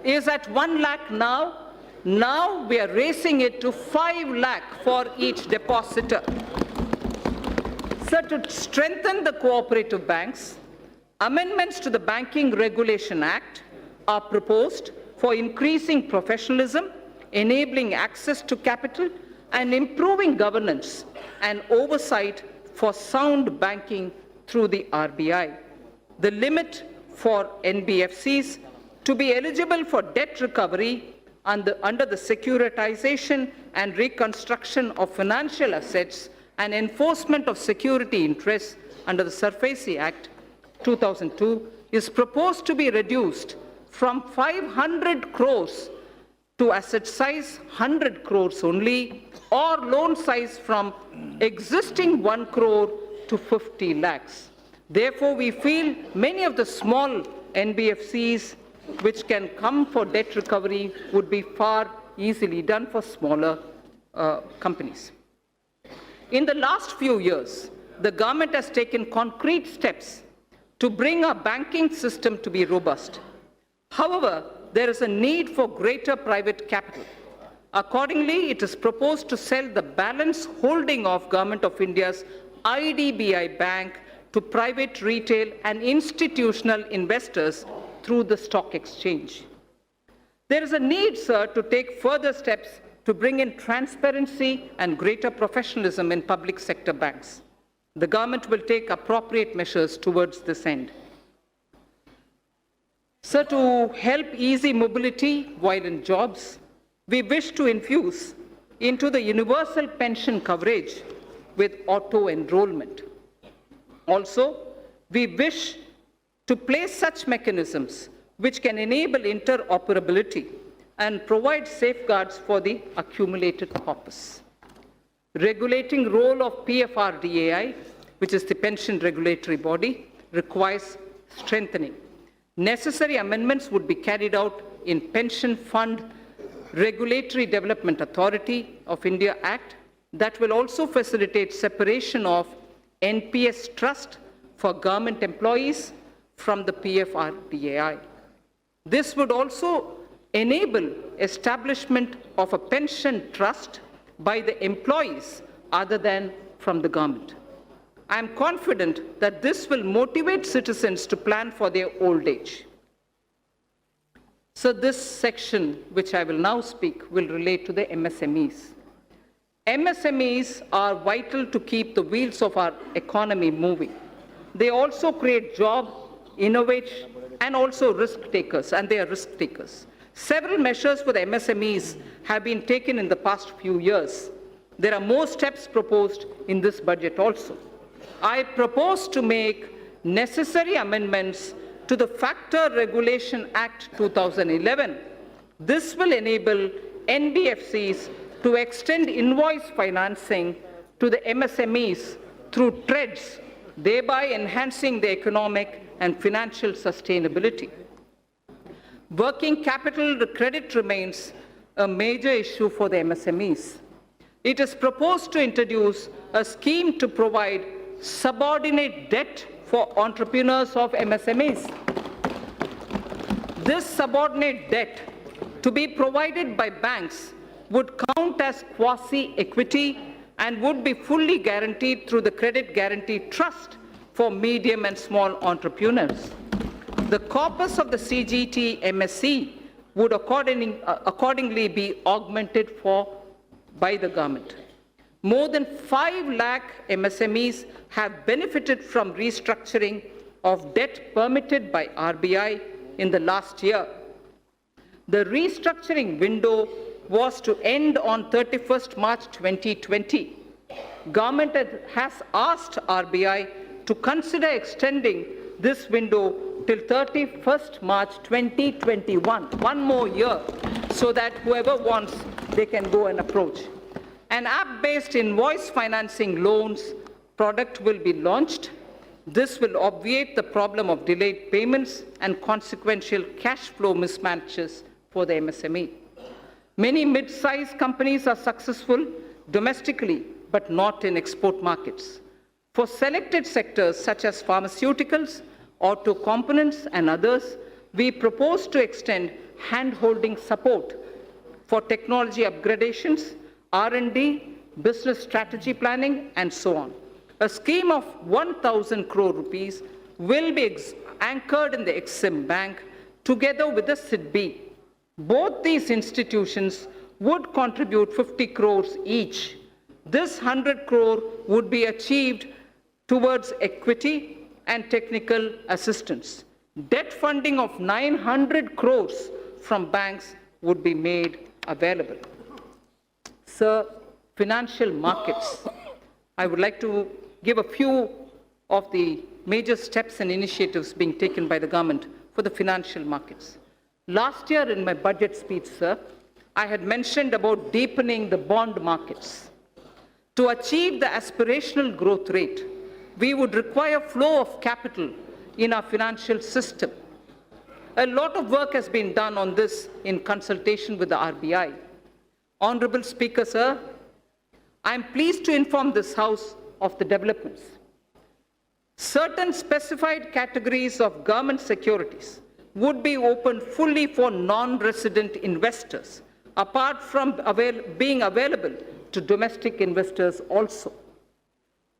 is at 1 lakh now. Now we are raising it to 5 lakh for each depositor. Sir, to strengthen the cooperative banks, amendments to the Banking Regulation Act are proposed for increasing professionalism, enabling access to capital, and improving governance and oversight for sound banking through the RBI. The limit for NBFCs to be eligible for debt recovery under the Securitization and Reconstruction of Financial Assets and Enforcement of Security Interests under the SARFAESI Act 2002 is proposed to be reduced from 500 crores to asset size 100 crores only, or loan size from existing 1 crore to 50 lakhs. Therefore, we feel many of the small NBFCs which can come for debt recovery would be far easily done for smaller companies. In the last few years, the government has taken concrete steps to bring our banking system to be robust. However, there is a need for greater private capital. Accordingly, it is proposed to sell the balance holding of Government of India's IDBI Bank to private, retail, and institutional investors through the stock exchange. There is a need, sir, to take further steps to bring in transparency and greater professionalism in public sector banks. The government will take appropriate measures towards this end. Sir, to help easy mobility while in jobs, we wish to infuse into the universal pension coverage with auto-enrollment. Also, we wish to place such mechanisms which can enable interoperability and provide safeguards for the accumulated corpus. Regulating role of PFRDAI, which is the pension regulatory body, requires strengthening. Necessary amendments would be carried out in Pension Fund Regulatory Development Authority of India Act that will also facilitate separation of NPS trust for government employees from the PFRDAI. This would also enable establishment of a pension trust by the employees other than from the government. I am confident that this will motivate citizens to plan for their old age. So this section, which I will now speak, will relate to the MSMEs. MSMEs are vital to keep the wheels of our economy moving. They also create jobs, innovate, and also risk takers, and they are risk takers. Several measures for the MSMEs have been taken in the past few years. There are more steps proposed in this budget also. I propose to make necessary amendments to the Factor Regulation Act 2011. This will enable NBFCs to extend invoice financing to the MSMEs through TREDS, thereby enhancing the economic and financial sustainability. Working capital credit remains a major issue for the MSMEs. It is proposed to introduce a scheme to provide subordinate debt for entrepreneurs of MSMEs. This subordinate debt to be provided by banks would count as quasi-equity and would be fully guaranteed through the Credit Guarantee Trust for medium and small entrepreneurs. The corpus of the CGT MSC would accordingly be augmented by the government. More than 5 lakh MSMEs have benefited from restructuring of debt permitted by RBI in the last year. The restructuring window was to end on 31st March 2020. Government has asked RBI to consider extending this window till 31st March 2021, one more year, so that whoever wants, they can go and approach. An app-based invoice financing loans product will be launched. This will obviate the problem of delayed payments and consequential cash flow mismatches for the MSME. Many mid-sized companies are successful domestically, but not in export markets. For selected sectors such as pharmaceuticals, auto components, and others, we propose to extend hand-holding support for technology upgradations, R&D, business strategy planning, and so on. A scheme of 1,000 crore rupees will be anchored in the Exim Bank together with the SIDBI. Both these institutions would contribute 50 crores each. This 100 crore would be achieved towards equity and technical assistance. Debt funding of 900 crores from banks would be made available. Sir, financial markets. I would like to give a few of the major steps and initiatives being taken by the government for the financial markets. Last year in my budget speech, sir, I had mentioned about deepening the bond markets. To achieve the aspirational growth rate, we would require flow of capital in our financial system. A lot of work has been done on this in consultation with the RBI. Honorable Speaker, sir, I am pleased to inform this House of the developments. Certain specified categories of government securities would be opened fully for non-resident investors, apart from being available to domestic investors also.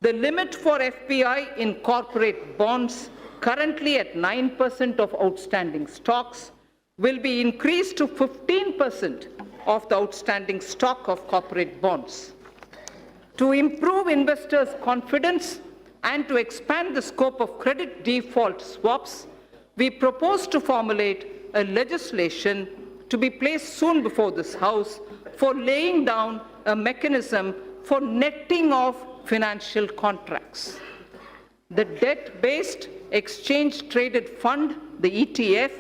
The limit for FPI in corporate bonds, currently at 9% of outstanding stocks, will be increased to 15% of the outstanding stock of corporate bonds. To improve investors' confidence and to expand the scope of credit default swaps, we propose to formulate a legislation to be placed soon before this House for laying down a mechanism for netting of financial contracts. The debt-based exchange-traded fund, the ETF,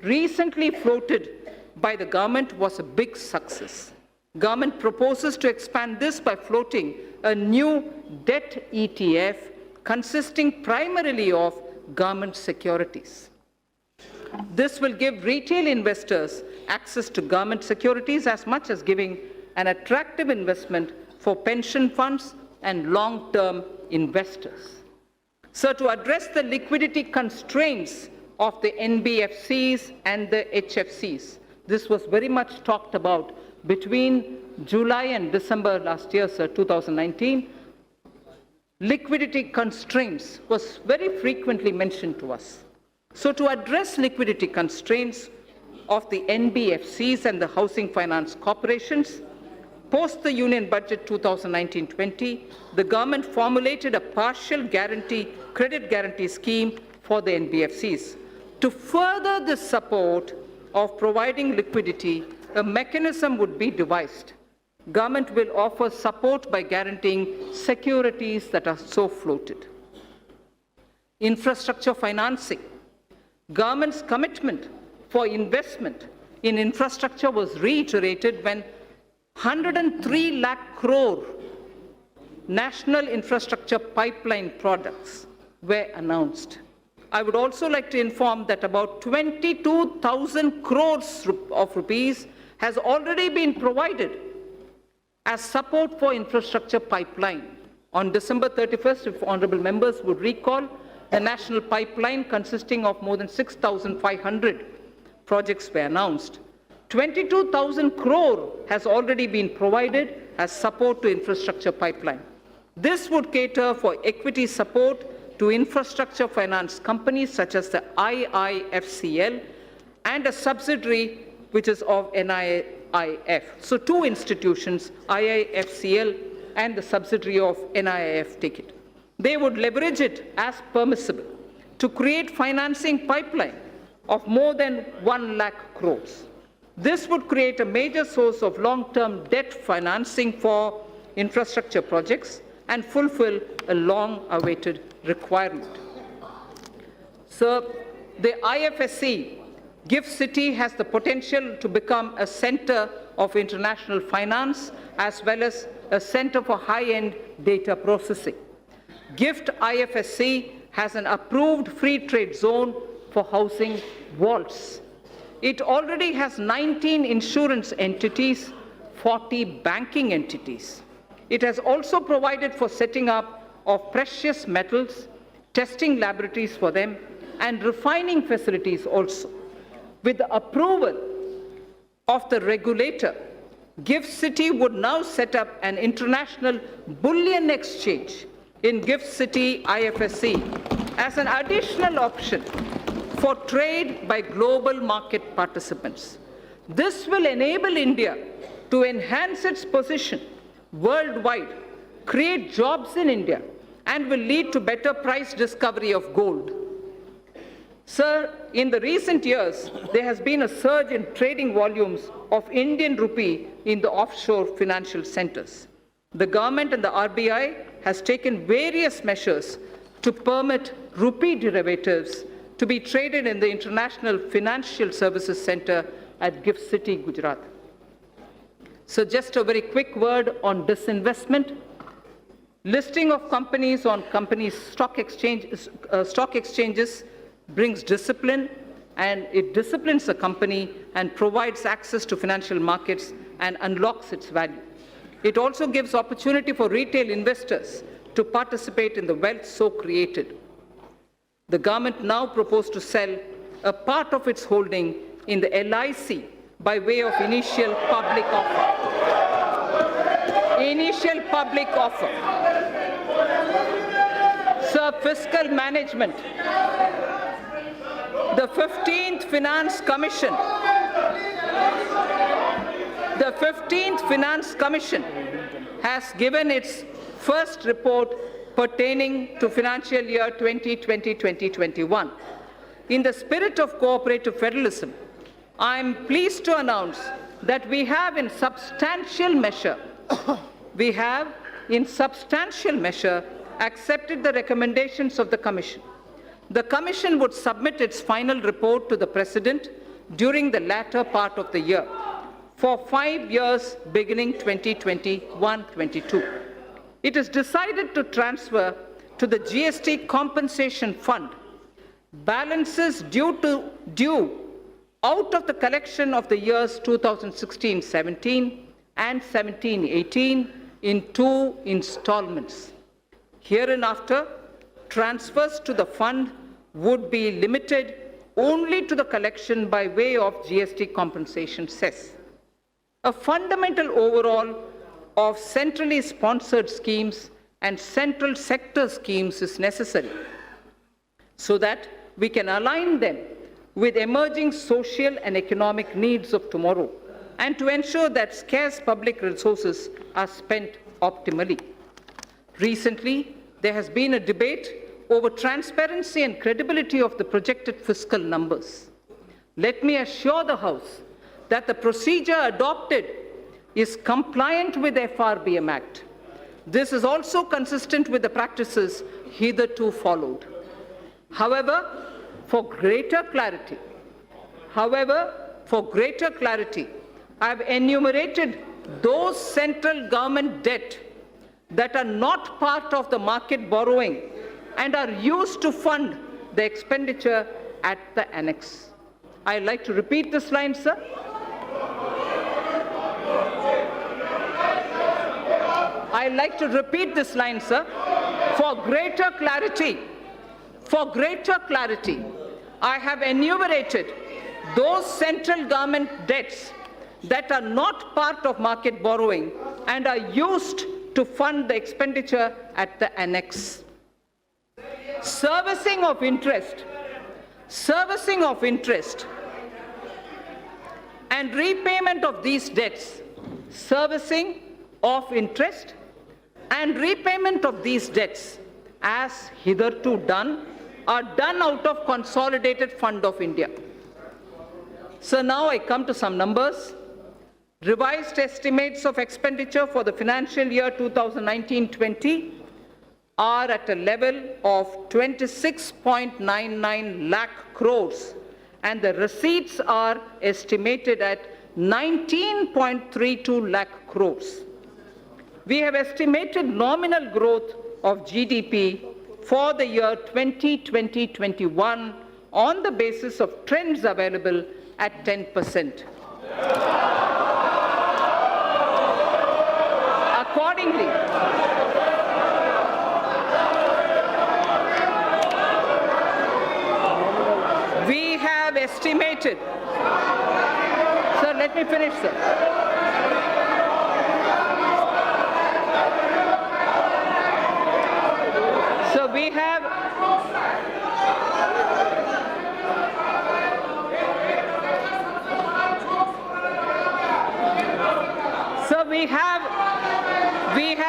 recently floated by the government was a big success. Government proposes to expand this by floating a new debt ETF consisting primarily of government securities. This will give retail investors access to government securities as much as giving an attractive investment for pension funds and long-term investors. So to address the liquidity constraints of the NBFCs and the HFCs, this was very much talked about between July and December last year, sir, 2019. Liquidity constraints was very frequently mentioned to us. So to address liquidity constraints, of the NBFCs and the housing finance corporations. Post the Union Budget 2019-20, the government formulated a partial credit guarantee scheme for the NBFCs. To further the support of providing liquidity, a mechanism would be devised. Government will offer support by guaranteeing securities that are so floated. Infrastructure financing. Government's commitment for investment in infrastructure was reiterated when 103 lakh crore national infrastructure pipeline products were announced. I would also like to inform that about 22,000 crores of rupees has already been provided as support for infrastructure pipeline. On December 31st, if honorable members would recall, the national pipeline consisting of more than 6,500 projects were announced. 22,000 crore has already been provided as support to infrastructure pipeline. This would cater for equity support to infrastructure finance companies such as the IIFCL and a subsidiary which is of NIIF. So two institutions, IIFCL and the subsidiary of NIIF, take it. They would leverage it as permissible to create financing pipeline of more than 1 lakh crores. This would create a major source of long-term debt financing for infrastructure projects and fulfill a long-awaited requirement. So, the IFSC, GIFT City, has the potential to become a center of international finance as well as a center for high-end data processing. GIFT IFSC has an approved free trade zone for housing vaults. It already has 19 insurance entities, 40 banking entities. It has also provided for setting up of precious metals, testing laboratories for them, and refining facilities also. With the approval of the regulator, GIFT City would now set up an international bullion exchange in GIFT City IFSC as an additional option for trade by global market participants. This will enable India to enhance its position worldwide, create jobs in India, and will lead to better price discovery of gold. Sir, in the recent years, there has been a surge in trading volumes of Indian rupee in the offshore financial centers. The government and the RBI has taken various measures to permit rupee derivatives to be traded in the International Financial Services Center at GIFT City, Gujarat. So just a very quick word on disinvestment. Listing of companies on stock exchanges brings discipline, and it disciplines the company and provides access to financial markets and unlocks its value. It also gives opportunity for retail investors to participate in the wealth so created. The government now proposes to sell a part of its holding in the LIC by way of initial public offer. Initial public offer. Sir, fiscal management. The 15th Finance Commission. The 15th Finance Commission has given its first report pertaining to financial year 2020-2021. In the spirit of cooperative federalism, I am pleased to announce that we have in substantial measure accepted the recommendations of the Commission. The Commission would submit its final report to the President during the latter part of the year for 5 years beginning 2021-22. It is decided to transfer to the GST Compensation Fund balances due out of the collection of the years 2016-17 and 17-18 in 2 installments. Hereinafter, transfers to the fund would be limited only to the collection by way of GST compensation cess. A fundamental overhaul of centrally sponsored schemes and central sector schemes is necessary so that we can align them with emerging social and economic needs of tomorrow, and to ensure that scarce public resources are spent optimally. Recently, there has been a debate over transparency and credibility of the projected fiscal numbers. Let me assure the House that the procedure adopted is compliant with the FRBM Act. This is also consistent with the practices hitherto followed. However, for greater clarity, I have enumerated those central government debt that are not part of the market borrowing and are used to fund the expenditure at the annex. I'd like to repeat this line, sir. I'd like to repeat this line, sir. For greater clarity, I have enumerated those central government debts that are not part of market borrowing and are used to fund the expenditure at the annex. Servicing of interest and repayment of these debts, as hitherto done, are done out of Consolidated Fund of India. So now I come to some numbers. Revised estimates of expenditure for the financial year 2019-20 are at a level of 26.99 lakh crores, and the receipts are estimated at 19.32 lakh crores. We have estimated nominal growth of GDP for the year 2020-21 on the basis of trends available at 10%. Accordingly, we have estimated, sir, let me finish, sir. So we have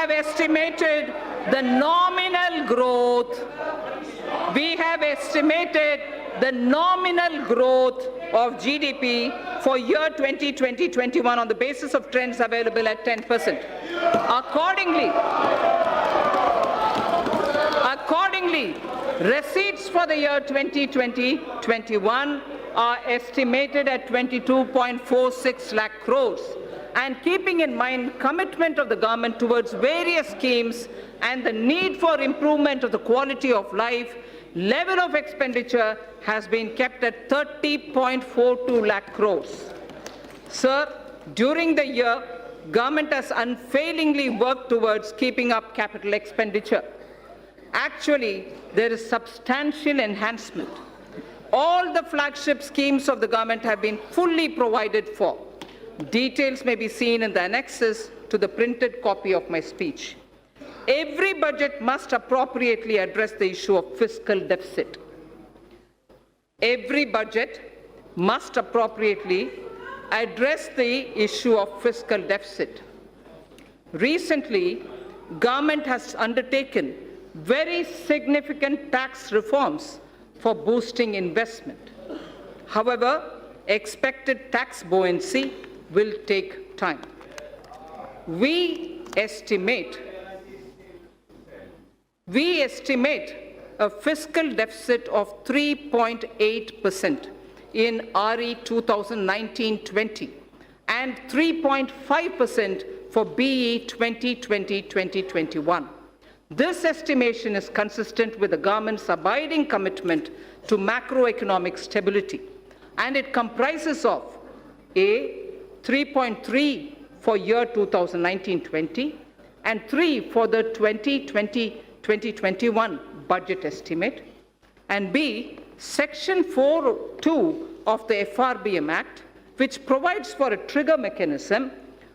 estimated the nominal growth. We have estimated the nominal growth of GDP for year 2020-21 on the basis of trends available at 10%. Accordingly, receipts for the year 2020-21 are estimated at 22.46 lakh crores. And keeping in mind commitment of the government towards various schemes and the need for improvement of the quality of life, level of expenditure has been kept at 30.42 lakh crores. Sir, during the year, government has unfailingly worked towards keeping up capital expenditure. Actually, there is substantial enhancement. All the flagship schemes of the government have been fully provided for. Details may be seen in the annexes to the printed copy of my speech. Every budget must appropriately address the issue of fiscal deficit. Every budget must appropriately address the issue of fiscal deficit. Recently, government has undertaken very significant tax reforms for boosting investment. However, expected tax buoyancy will take time. We estimate a fiscal deficit of 3.8% in RE 2019-20 and 3.5% for BE 2020-2021. This estimation is consistent with the government's abiding commitment to macroeconomic stability, and it comprises of A, 3.3 for year 2019-20 and 3 for the 2020-2021 budget estimate, and B, Section 4.2 of the FRBM Act, which provides for a trigger mechanism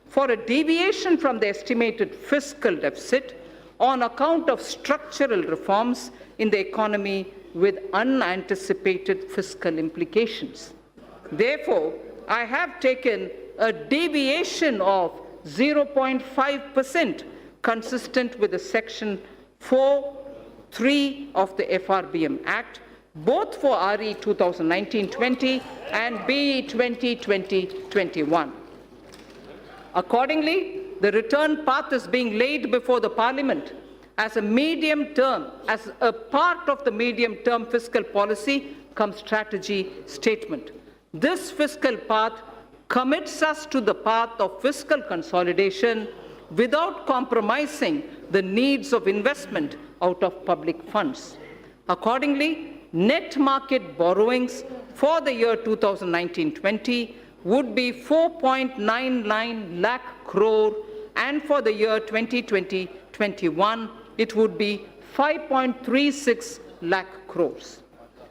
for a deviation from the estimated fiscal deficit on account of structural reforms in the economy with unanticipated fiscal implications. Therefore, I have taken a deviation of 0.5% consistent with the Section 4(3) of the FRBM Act, both for RE 2019-20 and BE 2020-21. Accordingly, the return path is being laid before the Parliament as a part of the medium-term fiscal policy cum strategy statement. This fiscal path commits us to the path of fiscal consolidation without compromising the needs of investment out of public funds. Accordingly, net market borrowings for the year 2019-20 would be 4.99 lakh crore, and for the year 2020-21, it would be 5.36 lakh crores.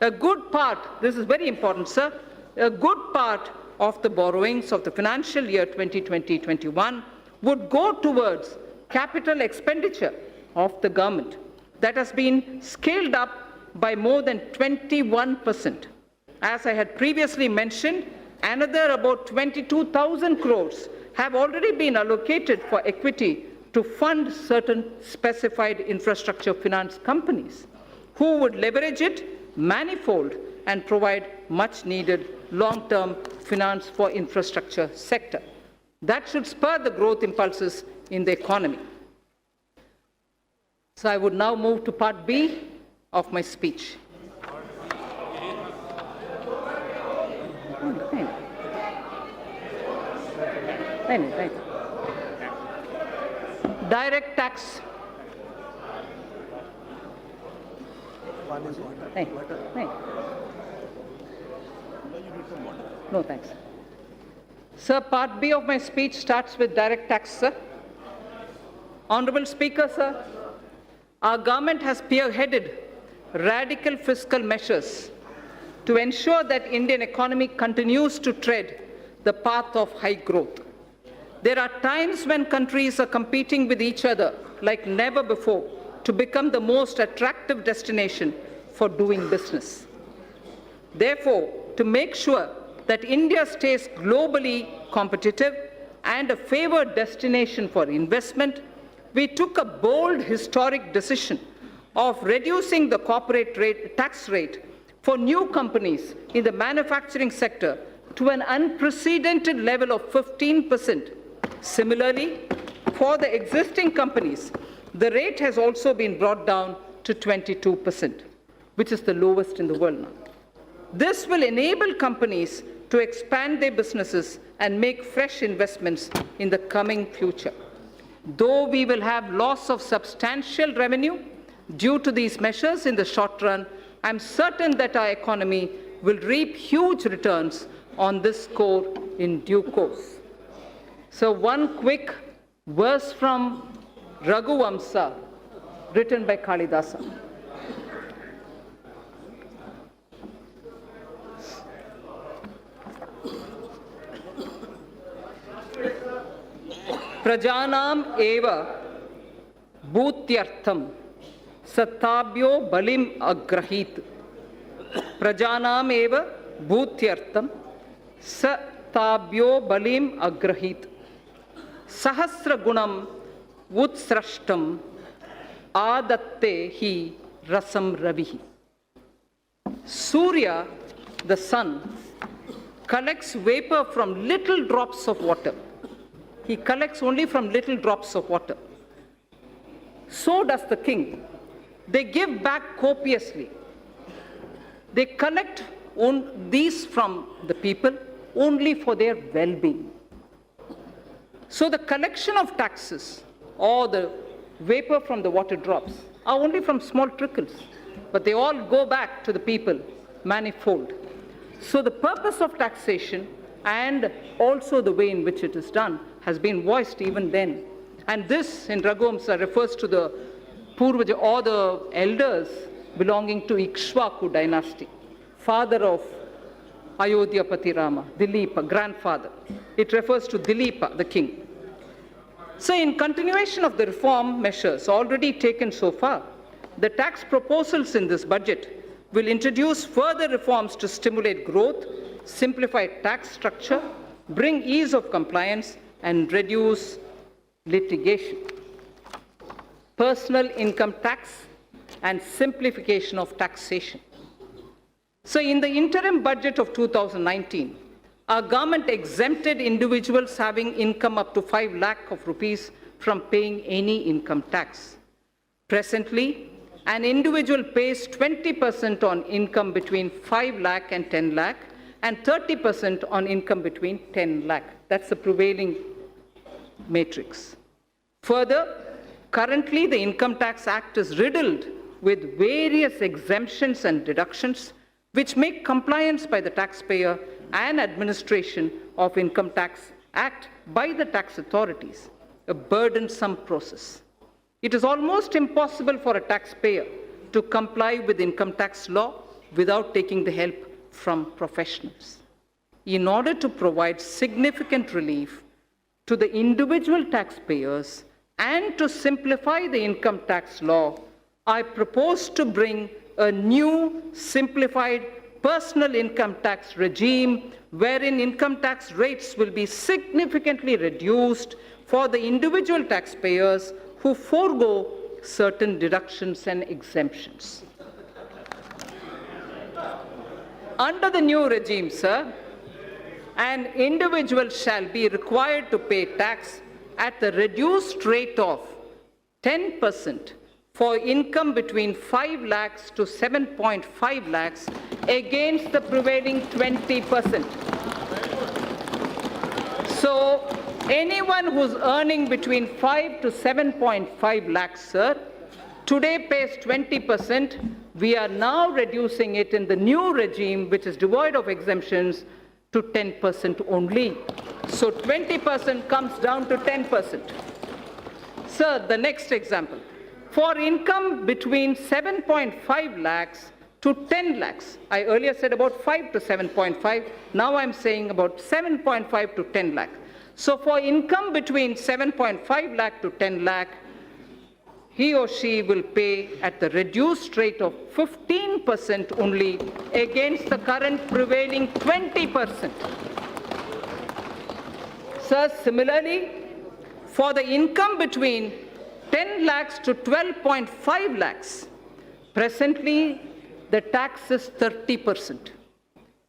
A good part, this is very important, sir, a good part of the borrowings of the financial year 2020-21 would go towards capital expenditure of the government that has been scaled up by more than 21%. As I had previously mentioned, another about 22,000 crores have already been allocated for equity to fund certain specified infrastructure finance companies who would leverage it manifold and provide much needed long-term finance for infrastructure sector. That should spur the growth impulses in the economy. So I would now move to part B of my speech. Direct tax. No, thanks. Sir, part B of my speech starts with direct tax, sir. Honorable Speaker, sir, our government has spearheaded radical fiscal measures to ensure that Indian economy continues to tread the path of high growth. There are times when countries are competing with each other like never before to become the most attractive destination for doing business. Therefore, to make sure that India stays globally competitive and a favored destination for investment, we took a bold historic decision of reducing the corporate tax rate for new companies in the manufacturing sector to an unprecedented level of 15%. Similarly, for the existing companies, the rate has also been brought down to 22%, which is the lowest in the world now. This will enable companies to expand their businesses and make fresh investments in the coming future. Though we will have loss of substantial revenue due to these measures in the short run, I'm certain that our economy will reap huge returns on this score in due course. So one quick verse from Raghuvamsa, written by Kalidasa. Prajanam eva bhutyartham satabhyo balim agrahit. Prajanam eva bhutyartham satabhyo balim agrahit. Sahasra gunam utsrashtam adatte hi rasam ravihi. Surya, the sun, collects vapor from little drops of water. He collects only from little drops of water. So does the king. They give back copiously. They collect these from the people only for their well-being. So the collection of taxes or the vapor from the water drops are only from small trickles, but they all go back to the people manifold. So the purpose of taxation and also the way in which it is done has been voiced even then. And this in Raghuvamsa refers to the Purvaja or the elders belonging to Ikshvaku dynasty, father of Ayodhyapati Rama, Dilipa, grandfather. It refers to Dilipa, the king. So in continuation of the reform measures already taken so far, the tax proposals in this budget will introduce further reforms to stimulate growth, simplify tax structure, bring ease of compliance, and reduce litigation. Personal income tax and simplification of taxation. So in the interim budget of 2019, our government exempted individuals having income up to 5 lakh of rupees from paying any income tax. Presently, an individual pays 20% on income between 5 lakh and 10 lakh and 30% on income between 10 lakh. That's the prevailing matrix. Further, currently the Income Tax Act is riddled with various exemptions and deductions which make compliance by the taxpayer and administration of Income Tax Act by the tax authorities a burdensome process. It is almost impossible for a taxpayer to comply with income tax law without taking the help from professionals. In order to provide significant relief to the individual taxpayers and to simplify the income tax law, I propose to bring a new simplified personal income tax regime wherein income tax rates will be significantly reduced for the individual taxpayers who forego certain deductions and exemptions. Under the new regime, sir, an individual shall be required to pay tax at the reduced rate of 10% for income between 5 lakhs to 7.5 lakhs against the prevailing 20%. So anyone who's earning between 5 to 7.5 lakhs, sir, today pays 20%. We are now reducing it in the new regime, which is devoid of exemptions, to 10% only. So 20% comes down to 10%. Sir, the next example. For income between 7.5 lakhs to 10 lakhs, I earlier said about 5 to 7.5, now I'm saying about 7.5 to 10 lakh. So for income between 7.5 lakh to 10 lakh, he or she will pay at the reduced rate of 15% only against the current prevailing 20%. Sir, similarly, for the income between 10 lakhs to 12.5 lakhs, presently the tax is 30%.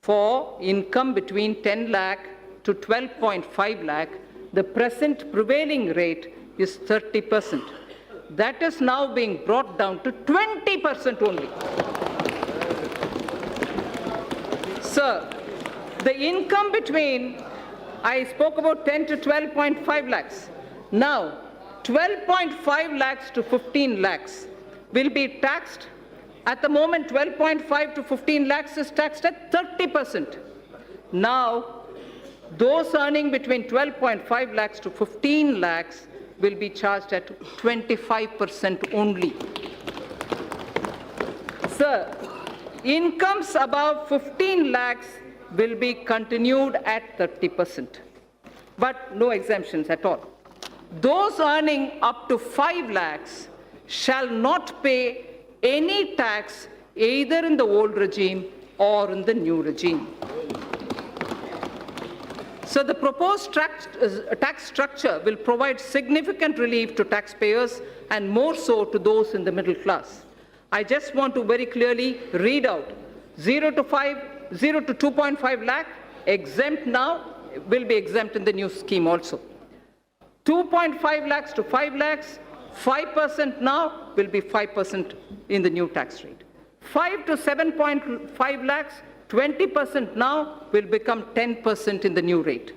For income between 10 lakh to 12.5 lakh, the present prevailing rate is 30%. That is now being brought down to 20% only. Sir, the income between, I spoke about 10 to 12.5 lakhs. Now, 12.5 lakhs to 15 lakhs will be taxed. At the moment, 12.5 to 15 lakhs is taxed at 30%. Now, those earning between 12.5 lakhs to 15 lakhs will be charged at 25% only. Sir, incomes above 15 lakhs will be continued at 30%, but no exemptions at all. Those earning up to 5 lakhs shall not pay any tax either in the old regime or in the new regime. So the proposed tax structure will provide significant relief to taxpayers and more so to those in the middle class. I just want to very clearly read out 0 to 2.5 lakh, exempt now, will be exempt in the new scheme also. 2.5 lakhs to 5 lakhs, 5% now will be 5% in the new tax rate. 5 to 7.5 lakhs, 20% now will become 10% in the new rate.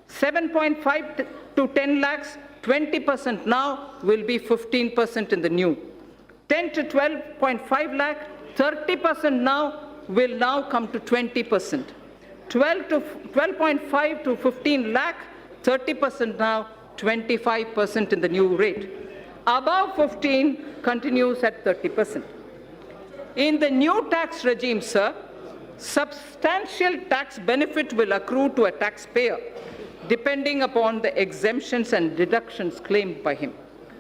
7.5 to 10 lakhs, 20% now will be 15% in the new. 10 to 12.5 lakh, 30% now will now come to 20%. 12.5 to 15 lakh, 30% now, 25% in the new rate. Above 15 continues at 30%. In the new tax regime, sir, substantial tax benefit will accrue to a taxpayer depending upon the exemptions and deductions claimed by him.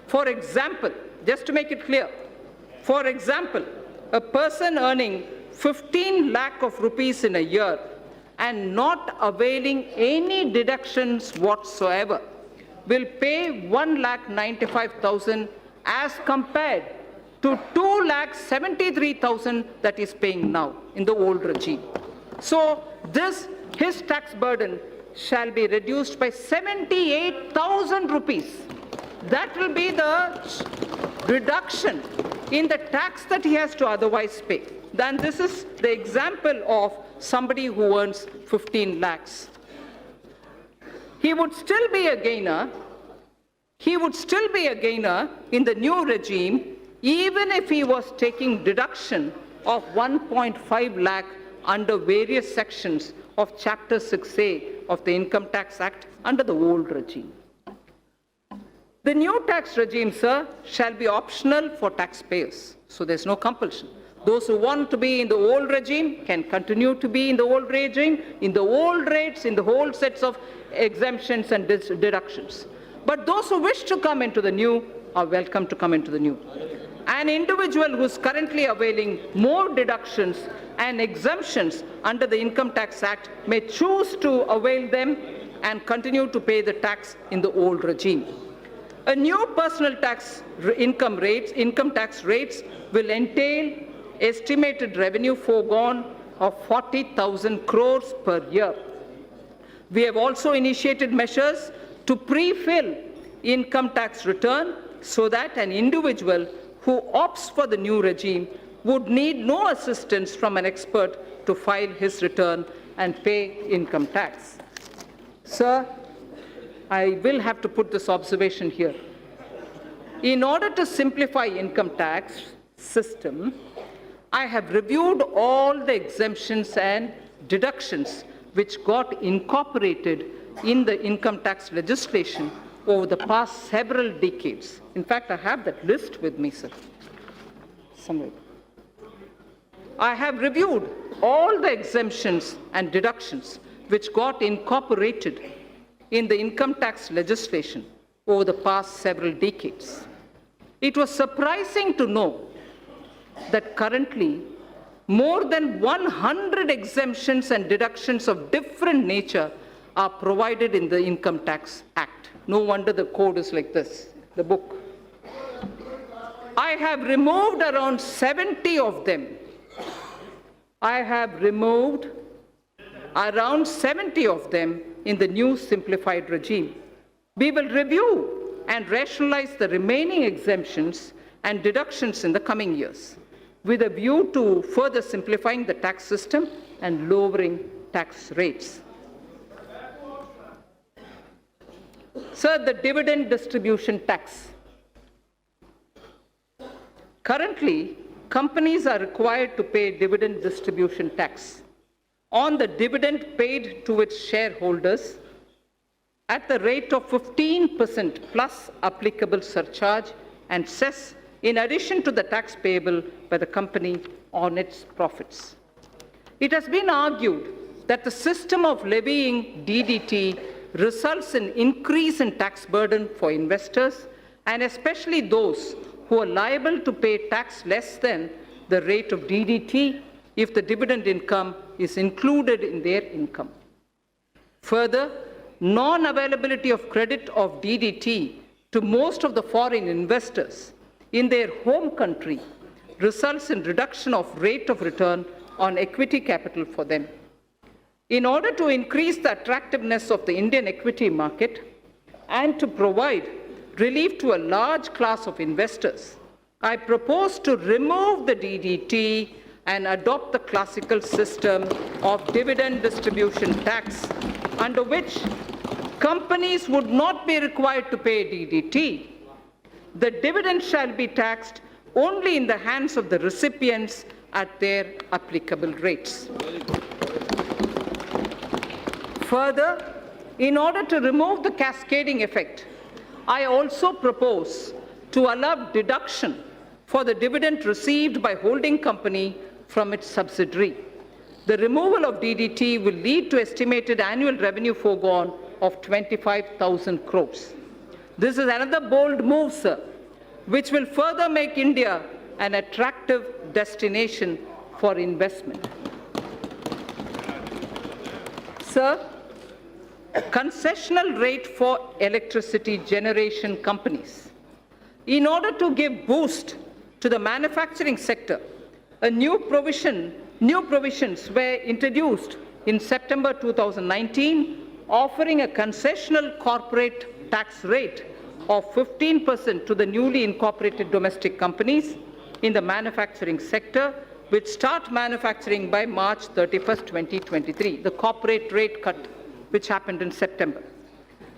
For example, just to make it clear, for example, a person earning 15 lakh of rupees in a year and not availing any deductions whatsoever will pay 1,95,000 as compared to 2,73,000 that is paying now in the old regime. So his tax burden shall be reduced by 78,000 rupees. That will be the reduction in the tax that he has to otherwise pay. Then this is the example of somebody who earns 15 lakhs. He would still be a gainer. He would still be a gainer in the new regime, even if he was taking deduction of 1.5 lakh under various sections of Chapter 6A of the Income Tax Act under the old regime. The new tax regime, sir, shall be optional for taxpayers, so there's no compulsion. Those who want to be in the old regime can continue to be in the old regime, in the old rates, in the whole sets of exemptions and deductions. But those who wish to come into the new are welcome to come into the new. An individual who is currently availing more deductions and exemptions under the Income Tax Act may choose to avail them and continue to pay the tax in the old regime. A new personal tax income tax rates will entail estimated revenue foregone of 40,000 crores per year. We have also initiated measures to pre-fill income tax return so that an individual who opts for the new regime would need no assistance from an expert to file his return and pay income tax. Sir, I will have to put this observation here. In order to simplify income tax system, I have reviewed all the exemptions and deductions which got incorporated in the income tax legislation over the past several decades. In fact, I have that list with me, sir, somewhere. I have reviewed all the exemptions and deductions which got incorporated in the income tax legislation over the past several decades. It was surprising to know that currently more than 100 exemptions and deductions of different nature are provided in the Income Tax Act. No wonder the code is like this, the book. I have removed around 70 of them. I have removed around 70 of them in the new simplified regime. We will review and rationalize the remaining exemptions and deductions in the coming years, with a view to further simplifying the tax system and lowering tax rates. Sir, the dividend distribution tax. Currently, companies are required to pay dividend distribution tax on the dividend paid to its shareholders at the rate of 15% plus applicable surcharge and cess, in addition to the tax payable by the company on its profits. It has been argued that the system of levying DDT results in increase in tax burden for investors, and especially those who are liable to pay tax less than the rate of DDT if the dividend income is included in their income. Further, non-availability of credit of DDT to most of the foreign investors in their home country results in reduction of rate of return on equity capital for them. In order to increase the attractiveness of the Indian equity market and to provide relief to a large class of investors, I propose to remove the DDT and adopt the classical system of dividend distribution tax, under which companies would not be required to pay DDT. The dividend shall be taxed only in the hands of the recipients at their applicable rates. Further, in order to remove the cascading effect, I also propose to allow deduction for the dividend received by holding company from its subsidiary. The removal of DDT will lead to estimated annual revenue foregone of 25,000 crores. This is another bold move, sir, which will further make India an attractive destination for investment. Sir, concessional rate for electricity generation companies. In order to give boost to the manufacturing sector, new provisions were introduced in September 2019, offering a concessional corporate tax rate of 15% to the newly incorporated domestic companies in the manufacturing sector, which start manufacturing by March 31st, 2023, the corporate rate cut which happened in September.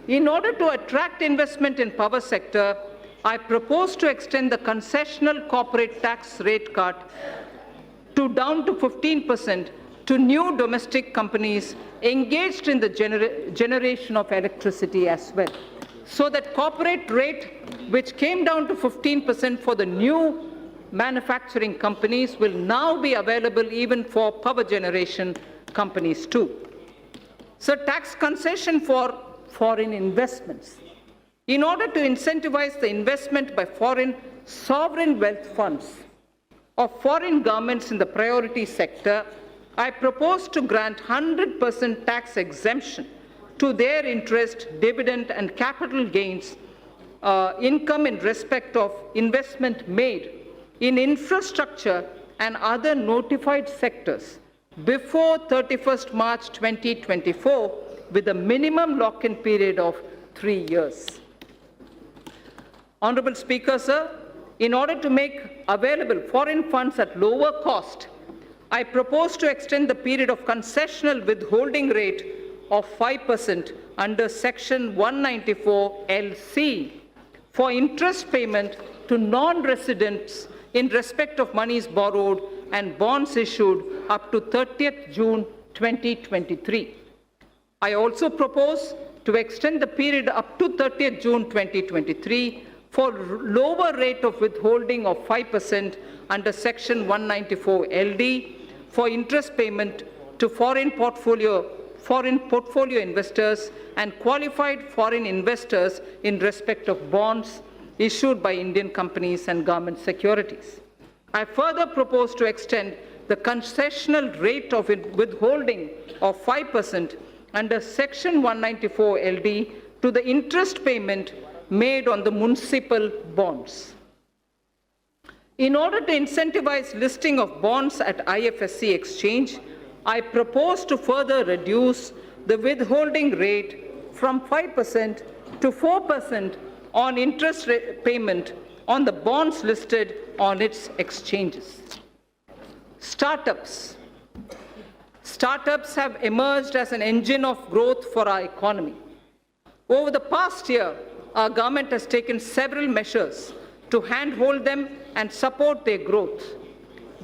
In order to attract investment in power sector, I propose to extend the concessional corporate tax rate cut down to 15% to new domestic companies engaged in the generation of electricity as well. So that corporate rate, which came down to 15% for the new manufacturing companies, will now be available even for power generation companies too. So tax concession for foreign investments. In order to incentivize the investment by foreign sovereign wealth funds of foreign governments in the priority sector, I propose to grant 100% tax exemption to their interest, dividend, and capital gains income in respect of investment made in infrastructure and other notified sectors before 31st March 2024, with a minimum lock-in period of 3 years. Honorable Speaker, sir, in order to make available foreign funds at lower cost, I propose to extend the period of concessional withholding rate of 5% under Section 194 LC for interest payment to non-residents in respect of monies borrowed and bonds issued up to 30th June 2023. I also propose to extend the period up to 30th June 2023 for lower rate of withholding of 5% under Section 194 LD for interest payment to foreign portfolio investors and qualified foreign investors in respect of bonds issued by Indian companies and government securities. I further propose to extend the concessional rate of withholding of 5% under Section 194 LD to the interest payment made on the municipal bonds. In order to incentivize listing of bonds at IFSC exchange, I propose to further reduce the withholding rate from 5% to 4% on interest payment on the bonds listed on its exchanges. Startups. Startups have emerged as an engine of growth for our economy. Over the past year, our government has taken several measures to handhold them and support their growth.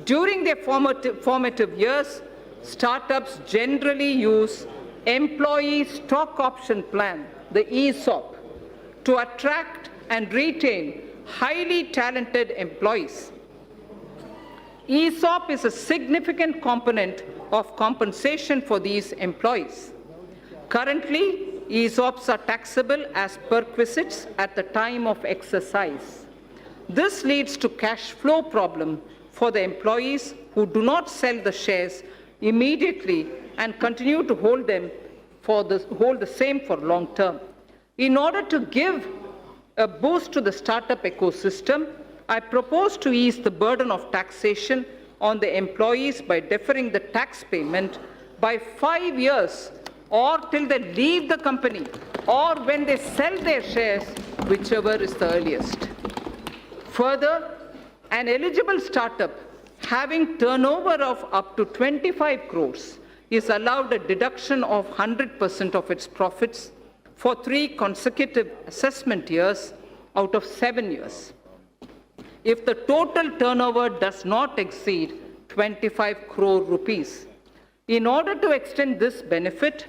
During their formative years, startups generally use employee stock option plan, the ESOP, to attract and retain highly talented employees. ESOP is a significant component of compensation for these employees. Currently, ESOPs are taxable as perquisites at the time of exercise. This leads to cash flow problem for the employees who do not sell the shares immediately and continue to hold the same for long term. In order to give a boost to the startup ecosystem, I propose to ease the burden of taxation on the employees by deferring the tax payment by 5 years or till they leave the company or when they sell their shares, whichever is the earliest. Further, an eligible startup having turnover of up to 25 crores is allowed a deduction of 100% of its profits for 3 consecutive assessment years out of 7 years, if the total turnover does not exceed 25 crore rupees. In order to extend this benefit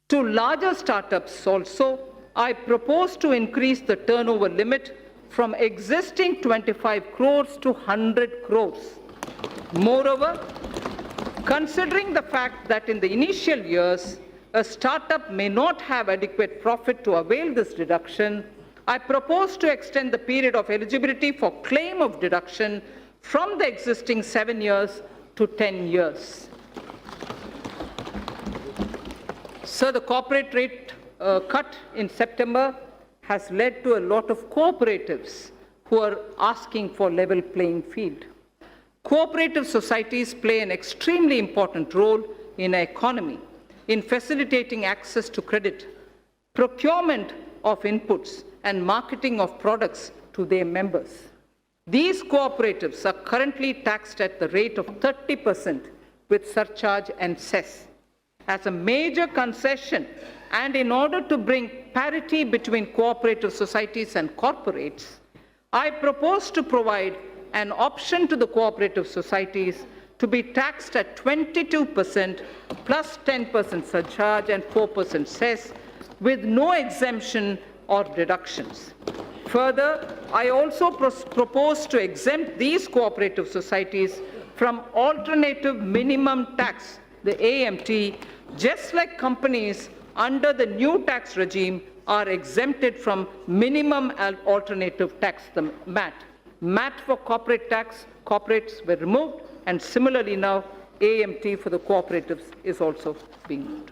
to larger startups also, I propose to increase the turnover limit from existing 25 crores to 100 crores. Moreover, considering the fact that in the initial years, a startup may not have adequate profit to avail this deduction, I propose to extend the period of eligibility for claim of deduction from the existing 7 years to 10 years. Sir, the corporate rate cut in September has led to a lot of cooperatives who are asking for level playing field. Cooperative societies play an extremely important role in our economy in facilitating access to credit, procurement of inputs, and marketing of products to their members. These cooperatives are currently taxed at the rate of 30% with surcharge and cess. As a major concession, and in order to bring parity between cooperative societies and corporates, I propose to provide an option to the cooperative societies to be taxed at 22% plus 10% surcharge and 4% cess with no exemption or deductions. Further, I also propose to exempt these cooperative societies from alternative minimum tax, the AMT, just like companies under the new tax regime are exempted from minimum alternative tax, the MAT. MAT for corporate tax, corporates were removed, and similarly now AMT for the cooperatives is also being moved.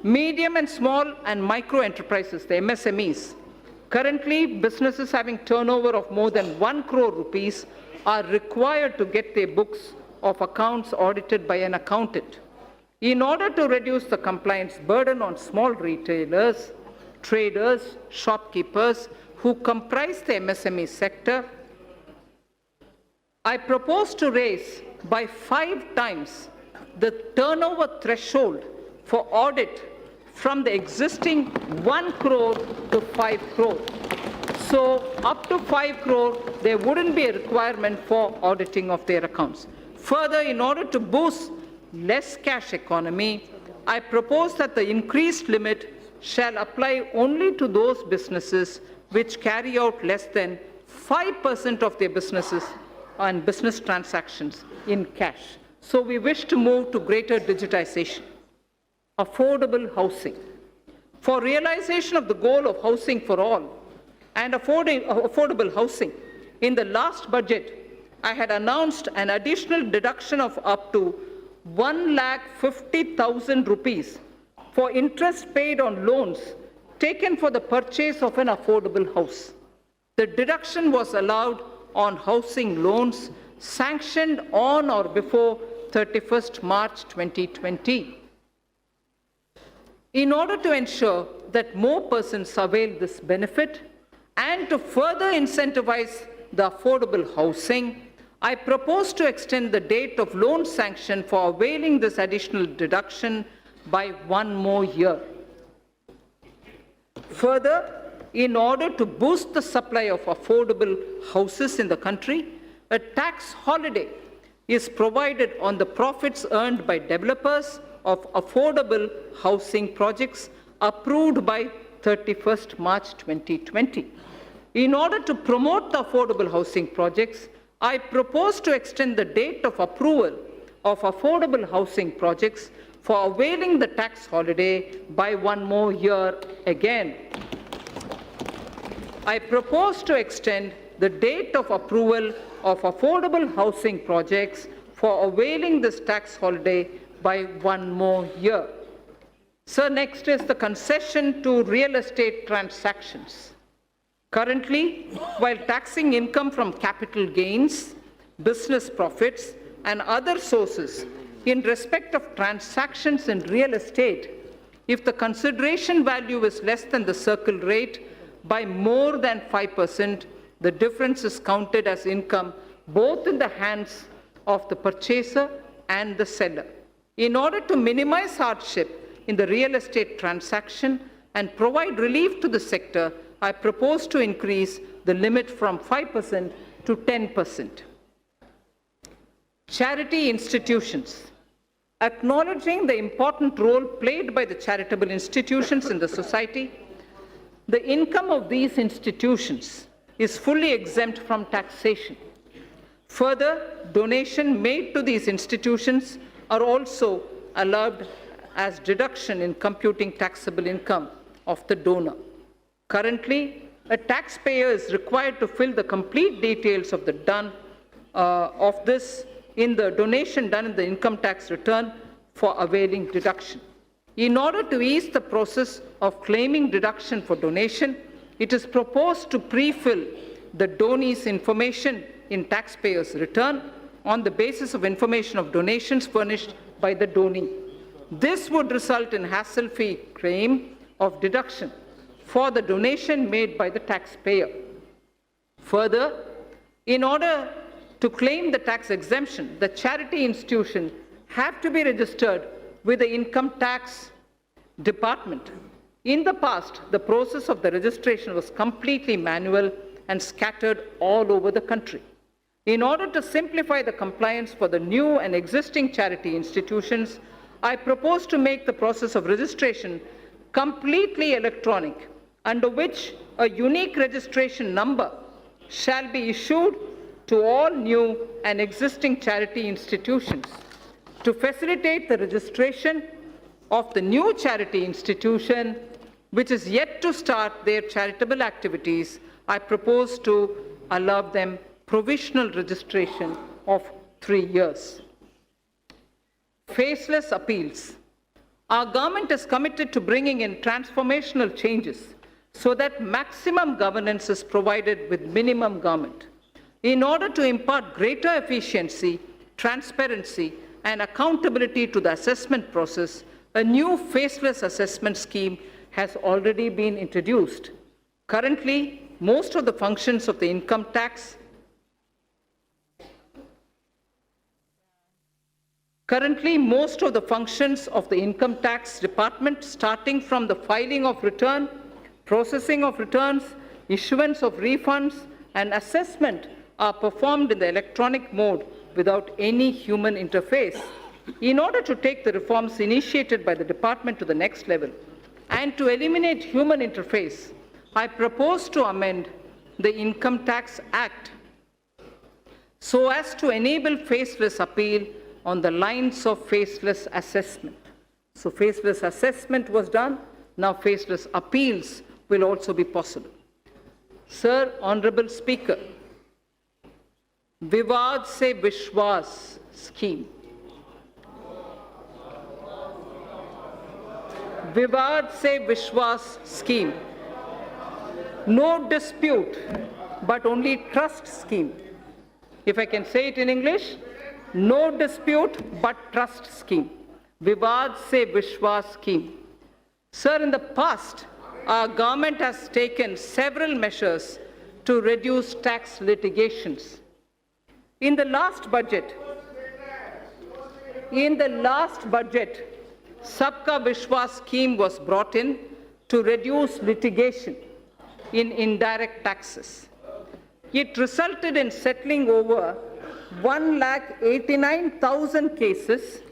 Medium and small and micro enterprises, the MSMEs, currently businesses having turnover of more than 1 crore rupees are required to get their books of accounts audited by an accountant. In order to reduce the compliance burden on small retailers, traders, shopkeepers who comprise the MSME sector, I propose to raise by 5 times the turnover threshold for audit from the existing 1 crore to 5 crore. So up to 5 crore, there wouldn't be a requirement for auditing of their accounts. Further, in order to boost less cash economy, I propose that the increased limit shall apply only to those businesses which carry out less than 5% of their businesses and business transactions in cash. So we wish to move to greater digitization. Affordable housing. For realization of the goal of housing for all and affordable housing, in the last budget, I had announced an additional deduction of up to 1,50,000 rupees for interest paid on loans taken for the purchase of an affordable house. The deduction was allowed on housing loans sanctioned on or before 31st March 2020. In order to ensure that more persons avail this benefit and to further incentivize the affordable housing, I propose to extend the date of loan sanction for availing this additional deduction by 1 more year. Further, in order to boost the supply of affordable houses in the country, a tax holiday is provided on the profits earned by developers of affordable housing projects approved by 31st March 2020. In order to promote the affordable housing projects, I propose to extend the date of approval of affordable housing projects for availing the tax holiday by 1 more year again. I propose to extend the date of approval of affordable housing projects for availing this tax holiday by 1 more year. So next is the concession to real estate transactions. Currently, while taxing income from capital gains, business profits, and other sources in respect of transactions in real estate, if the consideration value is less than the circle rate by more than 5%, the difference is counted as income both in the hands of the purchaser and the seller. In order to minimize hardship in the real estate transaction and provide relief to the sector, I propose to increase the limit from 5% to 10%. Charity institutions. Acknowledging the important role played by the charitable institutions in the society, the income of these institutions is fully exempt from taxation. Further, donations made to these institutions are also allowed as deduction in computing taxable income of the donor. Currently, a taxpayer is required to fill the complete details of this in the donation done in the income tax return for availing deduction. In order to ease the process of claiming deduction for donation, it is proposed to pre-fill the donee's information in taxpayer's return on the basis of information of donations furnished by the donee. This would result in hassle-free claim of deduction for the donation made by the taxpayer. Further, in order to claim the tax exemption, the charity institution have to be registered with the income tax department. In the past, the process of the registration was completely manual and scattered all over the country. In order to simplify the compliance for the new and existing charity institutions, I propose to make the process of registration completely electronic, under which a unique registration number shall be issued to all new and existing charity institutions. To facilitate the registration of the new charity institution, which is yet to start their charitable activities, I propose to allow them provisional registration of 3 years. Faceless appeals. Our government is committed to bringing in transformational changes so that maximum governance is provided with minimum government. In order to impart greater efficiency, transparency, and accountability to the assessment process, a new faceless assessment scheme has already been introduced. Currently, most of the functions of the income tax department, starting from the filing of return, processing of returns, issuance of refunds, and assessment, are performed in the electronic mode without any human interface. In order to take the reforms initiated by the department to the next level and to eliminate human interface, I propose to amend the Income Tax Act so as to enable faceless appeal on the lines of faceless assessment. So faceless assessment was done, now faceless appeals will also be possible. Sir, Honorable Speaker, Vivad se Vishwas scheme. Vivad se Vishwas scheme. No dispute, but only trust scheme. If I can say it in English, no dispute, but trust scheme. Vivad se Vishwas scheme. Sir, in the past, our government has taken several measures to reduce tax litigations. In the last budget, Sabka Vishwas scheme was brought in to reduce litigation in indirect taxes. It resulted in settling over 1,89,000 cases.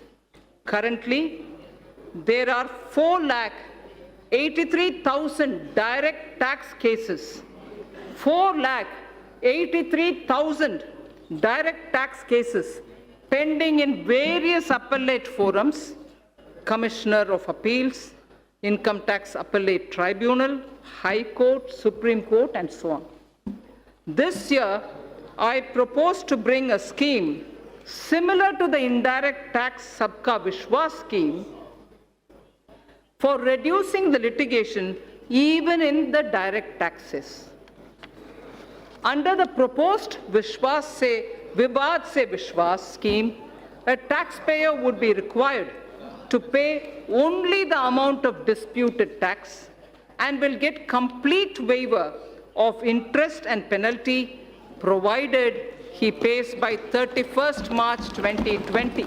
Currently, there are 4,83,000 direct tax cases. 4,83,000 direct tax cases pending in various appellate forums, Commissioner of Appeals, Income Tax Appellate Tribunal, High Court, Supreme Court, and so on. This year, I propose to bring a scheme similar to the indirect tax Sabka Vishwas scheme for reducing the litigation even in the direct taxes. Under the proposed Vivad se Vishwas scheme, a taxpayer would be required to pay only the amount of disputed tax and will get complete waiver of interest and penalty provided he pays by 31st March 2020.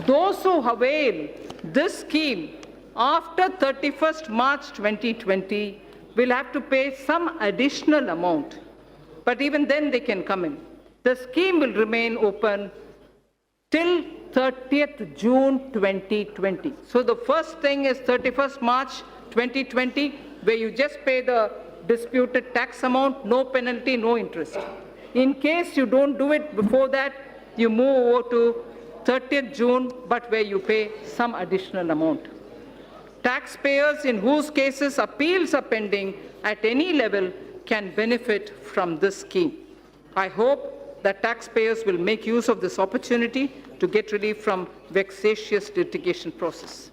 Those who avail this scheme after 31st March 2020 will have to pay some additional amount, but even then they can come in. The scheme will remain open till 30th June 2020. So the first thing is 31st March 2020, where you just pay the disputed tax amount, no penalty, no interest. In case you don't do it before that, you move over to 30th June, but where you pay some additional amount. Taxpayers in whose cases appeals are pending at any level can benefit from this scheme. I hope that taxpayers will make use of this opportunity to get relief from vexatious litigation process.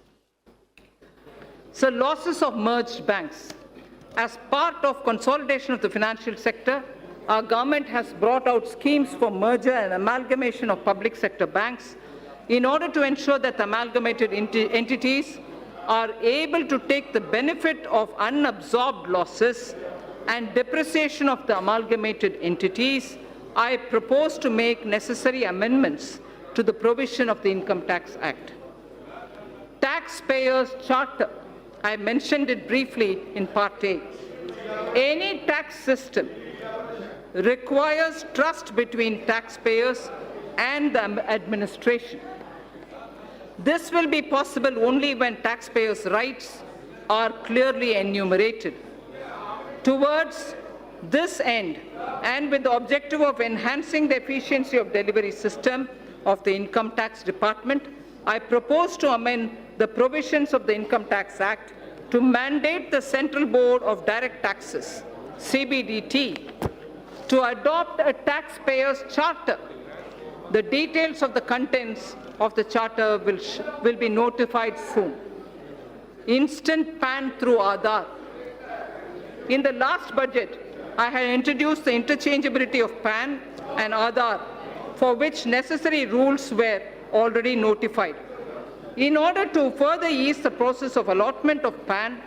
So, losses of merged banks. As part of consolidation of the financial sector, our government has brought out schemes for merger and amalgamation of public sector banks in order to ensure that amalgamated entities are able to take the benefit of unabsorbed losses and depreciation of the amalgamated entities. I propose to make necessary amendments to the provision of the Income Tax Act. Taxpayers' Charter. I mentioned it briefly in Part A. Any tax system requires trust between taxpayers and the administration. This will be possible only when taxpayers' rights are clearly enumerated. Towards this end, and with the objective of enhancing the efficiency of delivery system of the Income Tax Department, I propose to amend the provisions of the Income Tax Act to mandate the Central Board of Direct Taxes, CBDT, to adopt a taxpayer's charter. The details of the contents of the charter will be notified soon. Instant PAN through Aadhaar. In the last budget, I had introduced the interchangeability of PAN and Aadhaar, for which necessary rules were already notified. In order to further ease the process of allotment of PAN,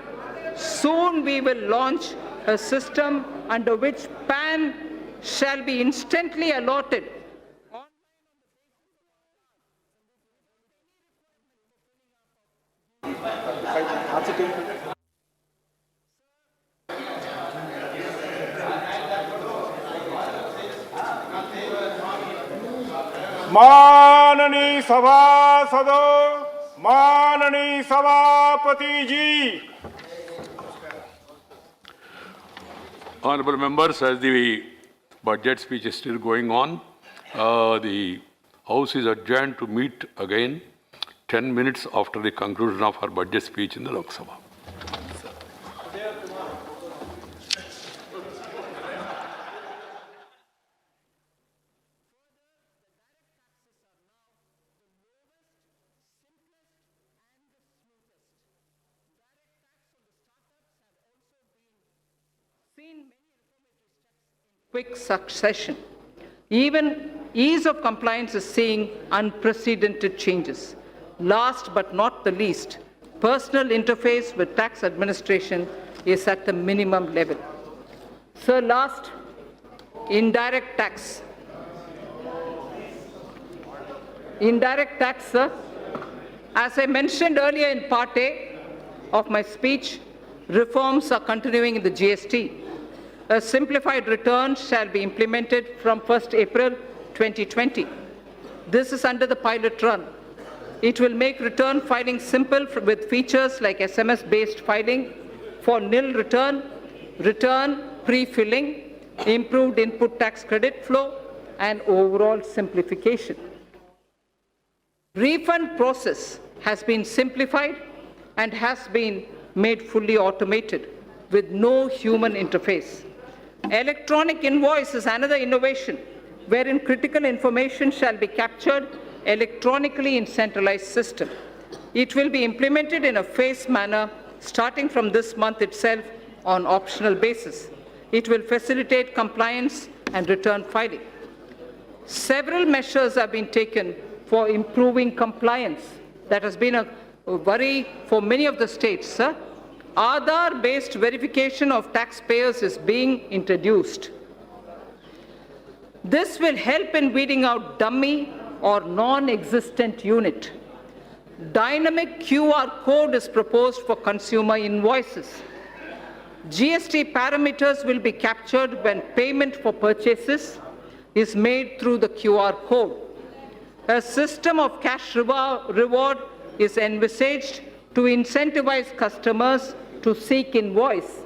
soon we will launch a system under which PAN shall be instantly allotted माननीय सभासदों, माननीय सभापति जी. Honorable members, as the budget speech is still going on, the House is adjourned to meet again 10 minutes after the conclusion of her budget speech in the Lok Sabha. Quick succession. Even ease of compliance is seeing unprecedented changes. Last but not the least, personal interface with tax administration is at the minimum level. So last, indirect tax. Indirect tax, sir. As I mentioned earlier in Part A of my speech, reforms are continuing in the GST. A simplified return shall be implemented from 1st April 2020. This is under the pilot run. It will make return filing simple with features like SMS-based filing for nil return, return pre-filling, improved input tax credit flow, and overall simplification. Refund process has been simplified and has been made fully automated with no human interface. Electronic invoice is another innovation wherein critical information shall be captured electronically in centralized system. It will be implemented in a phased manner starting from this month itself on optional basis. It will facilitate compliance and return filing. Several measures have been taken for improving compliance. That has been a worry for many of the states, sir. Aadhaar-based verification of taxpayers is being introduced. This will help in weeding out dummy or non-existent unit. Dynamic QR code is proposed for consumer invoices. GST parameters will be captured when payment for purchases is made through the QR code. A system of cash reward is envisaged to incentivize customers to seek invoice.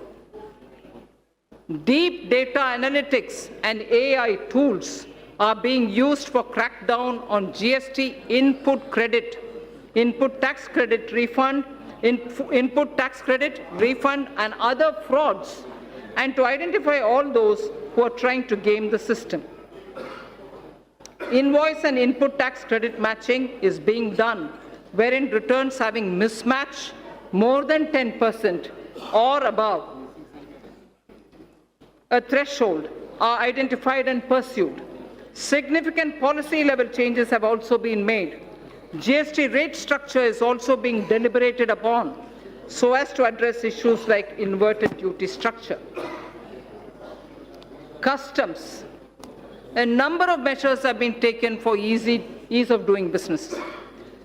Deep data analytics and AI tools are being used for crackdown on GST input tax credit refund input tax credit, refund, and other frauds, and to identify all those who are trying to game the system. Invoice and input tax credit matching is being done, wherein returns having mismatch more than 10% or above a threshold are identified and pursued. Significant policy level changes have also been made. GST rate structure is also being deliberated upon so as to address issues like inverted duty structure. Customs. A number of measures have been taken for ease of doing business.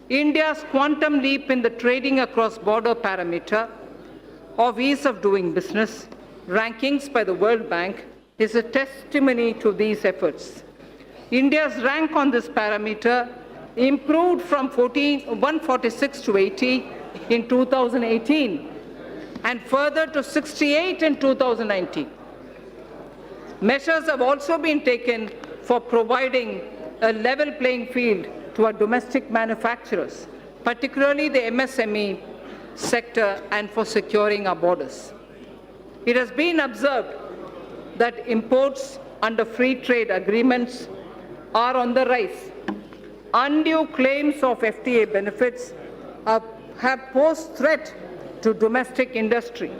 India's quantum leap in the trading across border parameter of ease of doing business rankings by the World Bank is a testimony to these efforts. India's rank on this parameter improved from 146 to 80 in 2018 and further to 68 in 2019. Measures have also been taken for providing a level playing field to our domestic manufacturers, particularly the MSME sector, and for securing our borders. It has been observed that imports under free trade agreements are on the rise. Undue claims of FTA benefits have posed threat to domestic industry.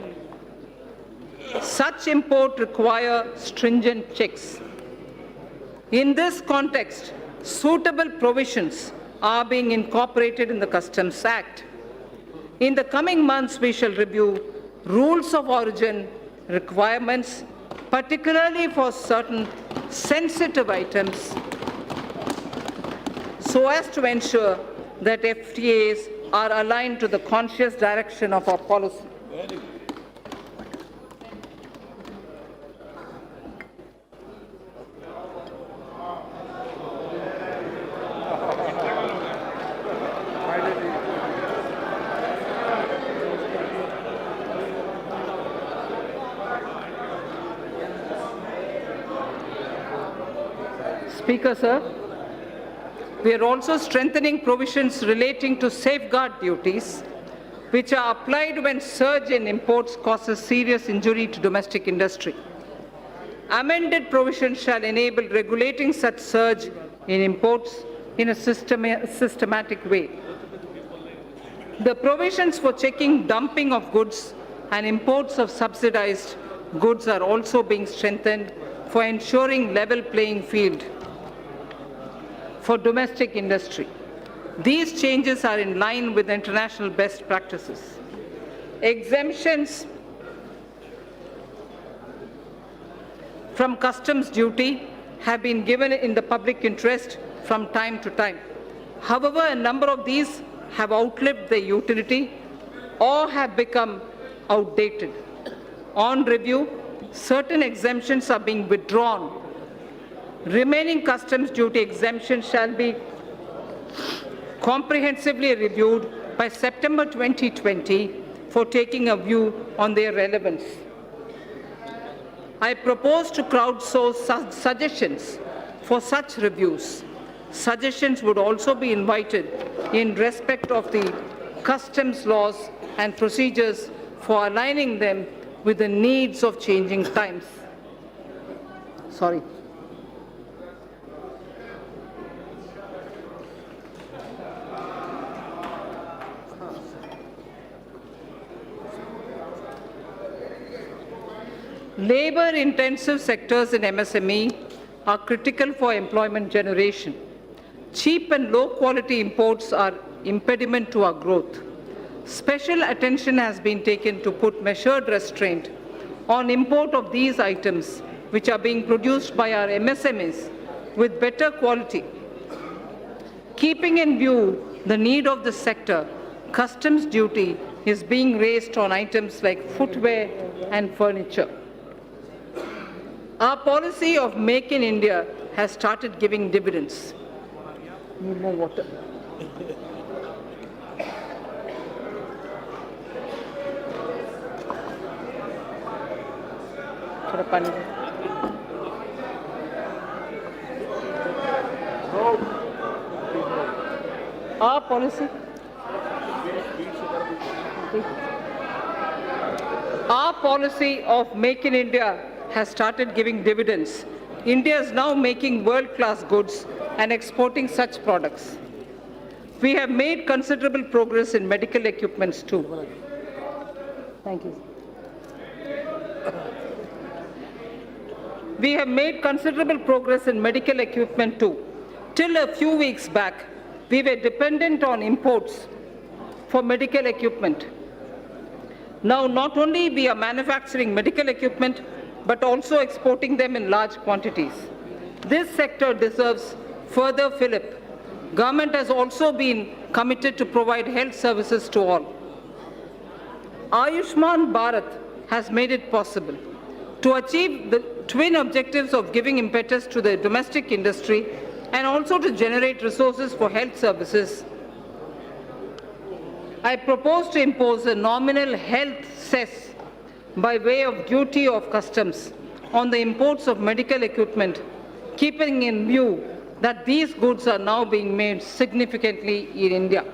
Such import require stringent checks. In this context, suitable provisions are being incorporated in the Customs Act. In the coming months, we shall review rules of origin requirements, particularly for certain sensitive items, so as to ensure that FTAs are aligned to the conscious direction of our policy. Speaker, sir, we are also strengthening provisions relating to safeguard duties, which are applied when surge in imports causes serious injury to domestic industry. Amended provisions shall enable regulating such surge in imports in a systematic way. The provisions for checking dumping of goods and imports of subsidized goods are also being strengthened for ensuring level playing field for domestic industry. These changes are in line with international best practices. Exemptions from customs duty have been given in the public interest from time to time. However, a number of these have outlived their utility or have become outdated. On review, certain exemptions are being withdrawn. Remaining customs duty exemptions shall be comprehensively reviewed by September 2020 for taking a view on their relevance. I propose to crowdsource suggestions for such reviews. Suggestions would also be invited in respect of the customs laws and procedures for aligning them with the needs of changing times. Sorry. Labor-intensive sectors in MSME are critical for employment generation. Cheap and low-quality imports are impediment to our growth. Special attention has been taken to put measured restraint on import of these items, which are being produced by our MSMEs with better quality. Keeping in view the need of the sector, customs duty is being raised on items like footwear and furniture. Our policy of Make in India has started giving dividends. Need more water. Our policy. Our policy of Make in India has started giving dividends. India is now making world-class goods and exporting such products. We have made considerable progress in medical equipments too. Thank you. We have made considerable progress in medical equipment too. Till a few weeks back, we were dependent on imports for medical equipment. Now, not only we are manufacturing medical equipment, but also exporting them in large quantities. This sector deserves further fillip. Government has also been committed to provide health services to all. Ayushman Bharat has made it possible to achieve the twin objectives of giving impetus to the domestic industry and also to generate resources for health services. I propose to impose a nominal health cess by way of duty of customs on the imports of medical equipment, keeping in view that these goods are now being made significantly in India.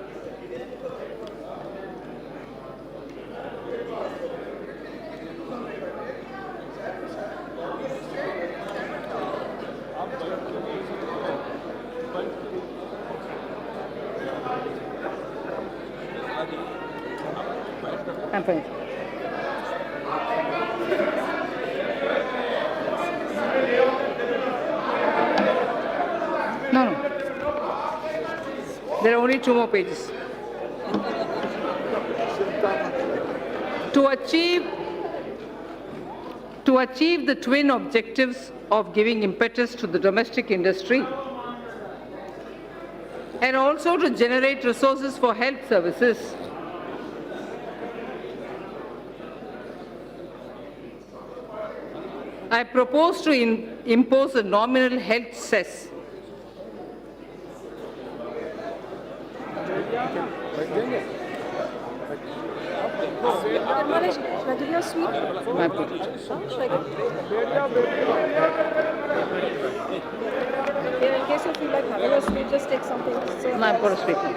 I'm finished. No. There are only 2 more pages. To achieve the twin objectives of giving impetus to the domestic industry and also to generate resources for health services, I propose to impose a nominal health cess. In case you feel like having a sweet, just take something. So No, I'm going to speak now.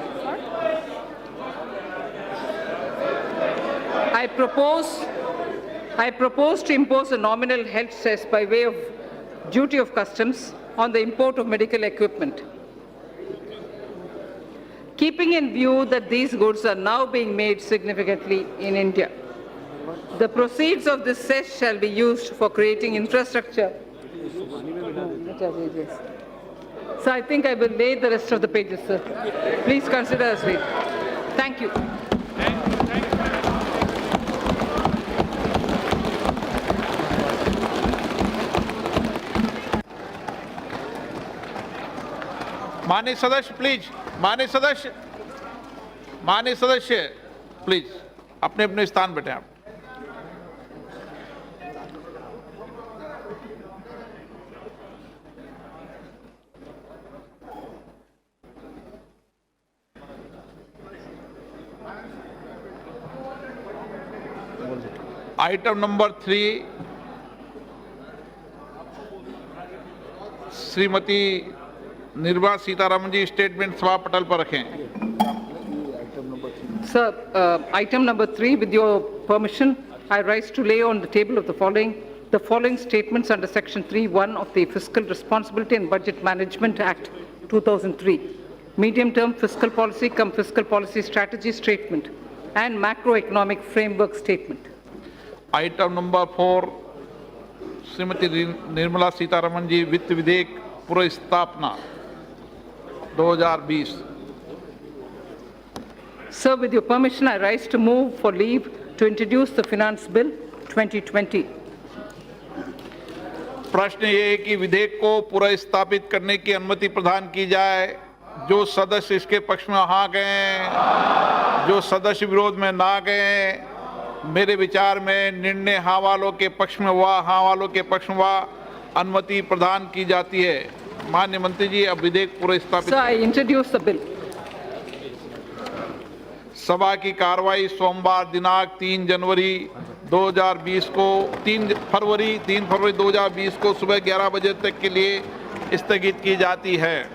I propose to impose a nominal health cess by way of duty of customs on the import of medical equipment. Keeping in view that these goods are now being made significantly in India. The proceeds of this cess shall be used for creating infrastructure. So I think I will lay the rest of the pages, sir. Please consider as read. Thank you. माननीय सदस्य please, माननीय सदस्य please अपने अपने स्थान बैठे आप। Item number 3 Shrimati Nirmala Sitharaman जी statement सभा पटल पर रखें। Sir, item number 3, with your permission, I rise to lay on the table of the following statements under Section 3(1) of the Fiscal Responsibility and Budget Management Act 2003, medium-term fiscal policy cum fiscal policy strategy statement and macroeconomic framework statement. Item number 4 Shrimati Nirmala Sitharaman ji वित्त विधेयक पुनर्स्थापना 2020। Sir, with your permission, I rise to move for leave to introduce the Finance Bill 2020. प्रश्न ये है कि विधेयक को पुनर्स्थापित करने की अनुमति प्रदान की जाए। जो सदस्य इसके पक्ष में हाँ गए, जो सदस्य विरोध में ना गए, मेरे विचार में निर्णय हाँ वालों के पक्ष में हुआ, हाँ वालों के पक्ष में हुआ, अनुमति प्रदान की जाती है। माननीय मंत्री जी, अब विधेयक पुनर्स्थापित। Sir, I introduce the bill. सभा की कार्रवाई सोमवार दिनांक 3 फरवरी 2020 को सुबह 11 बजे तक के लिए स्थगित की जाती है।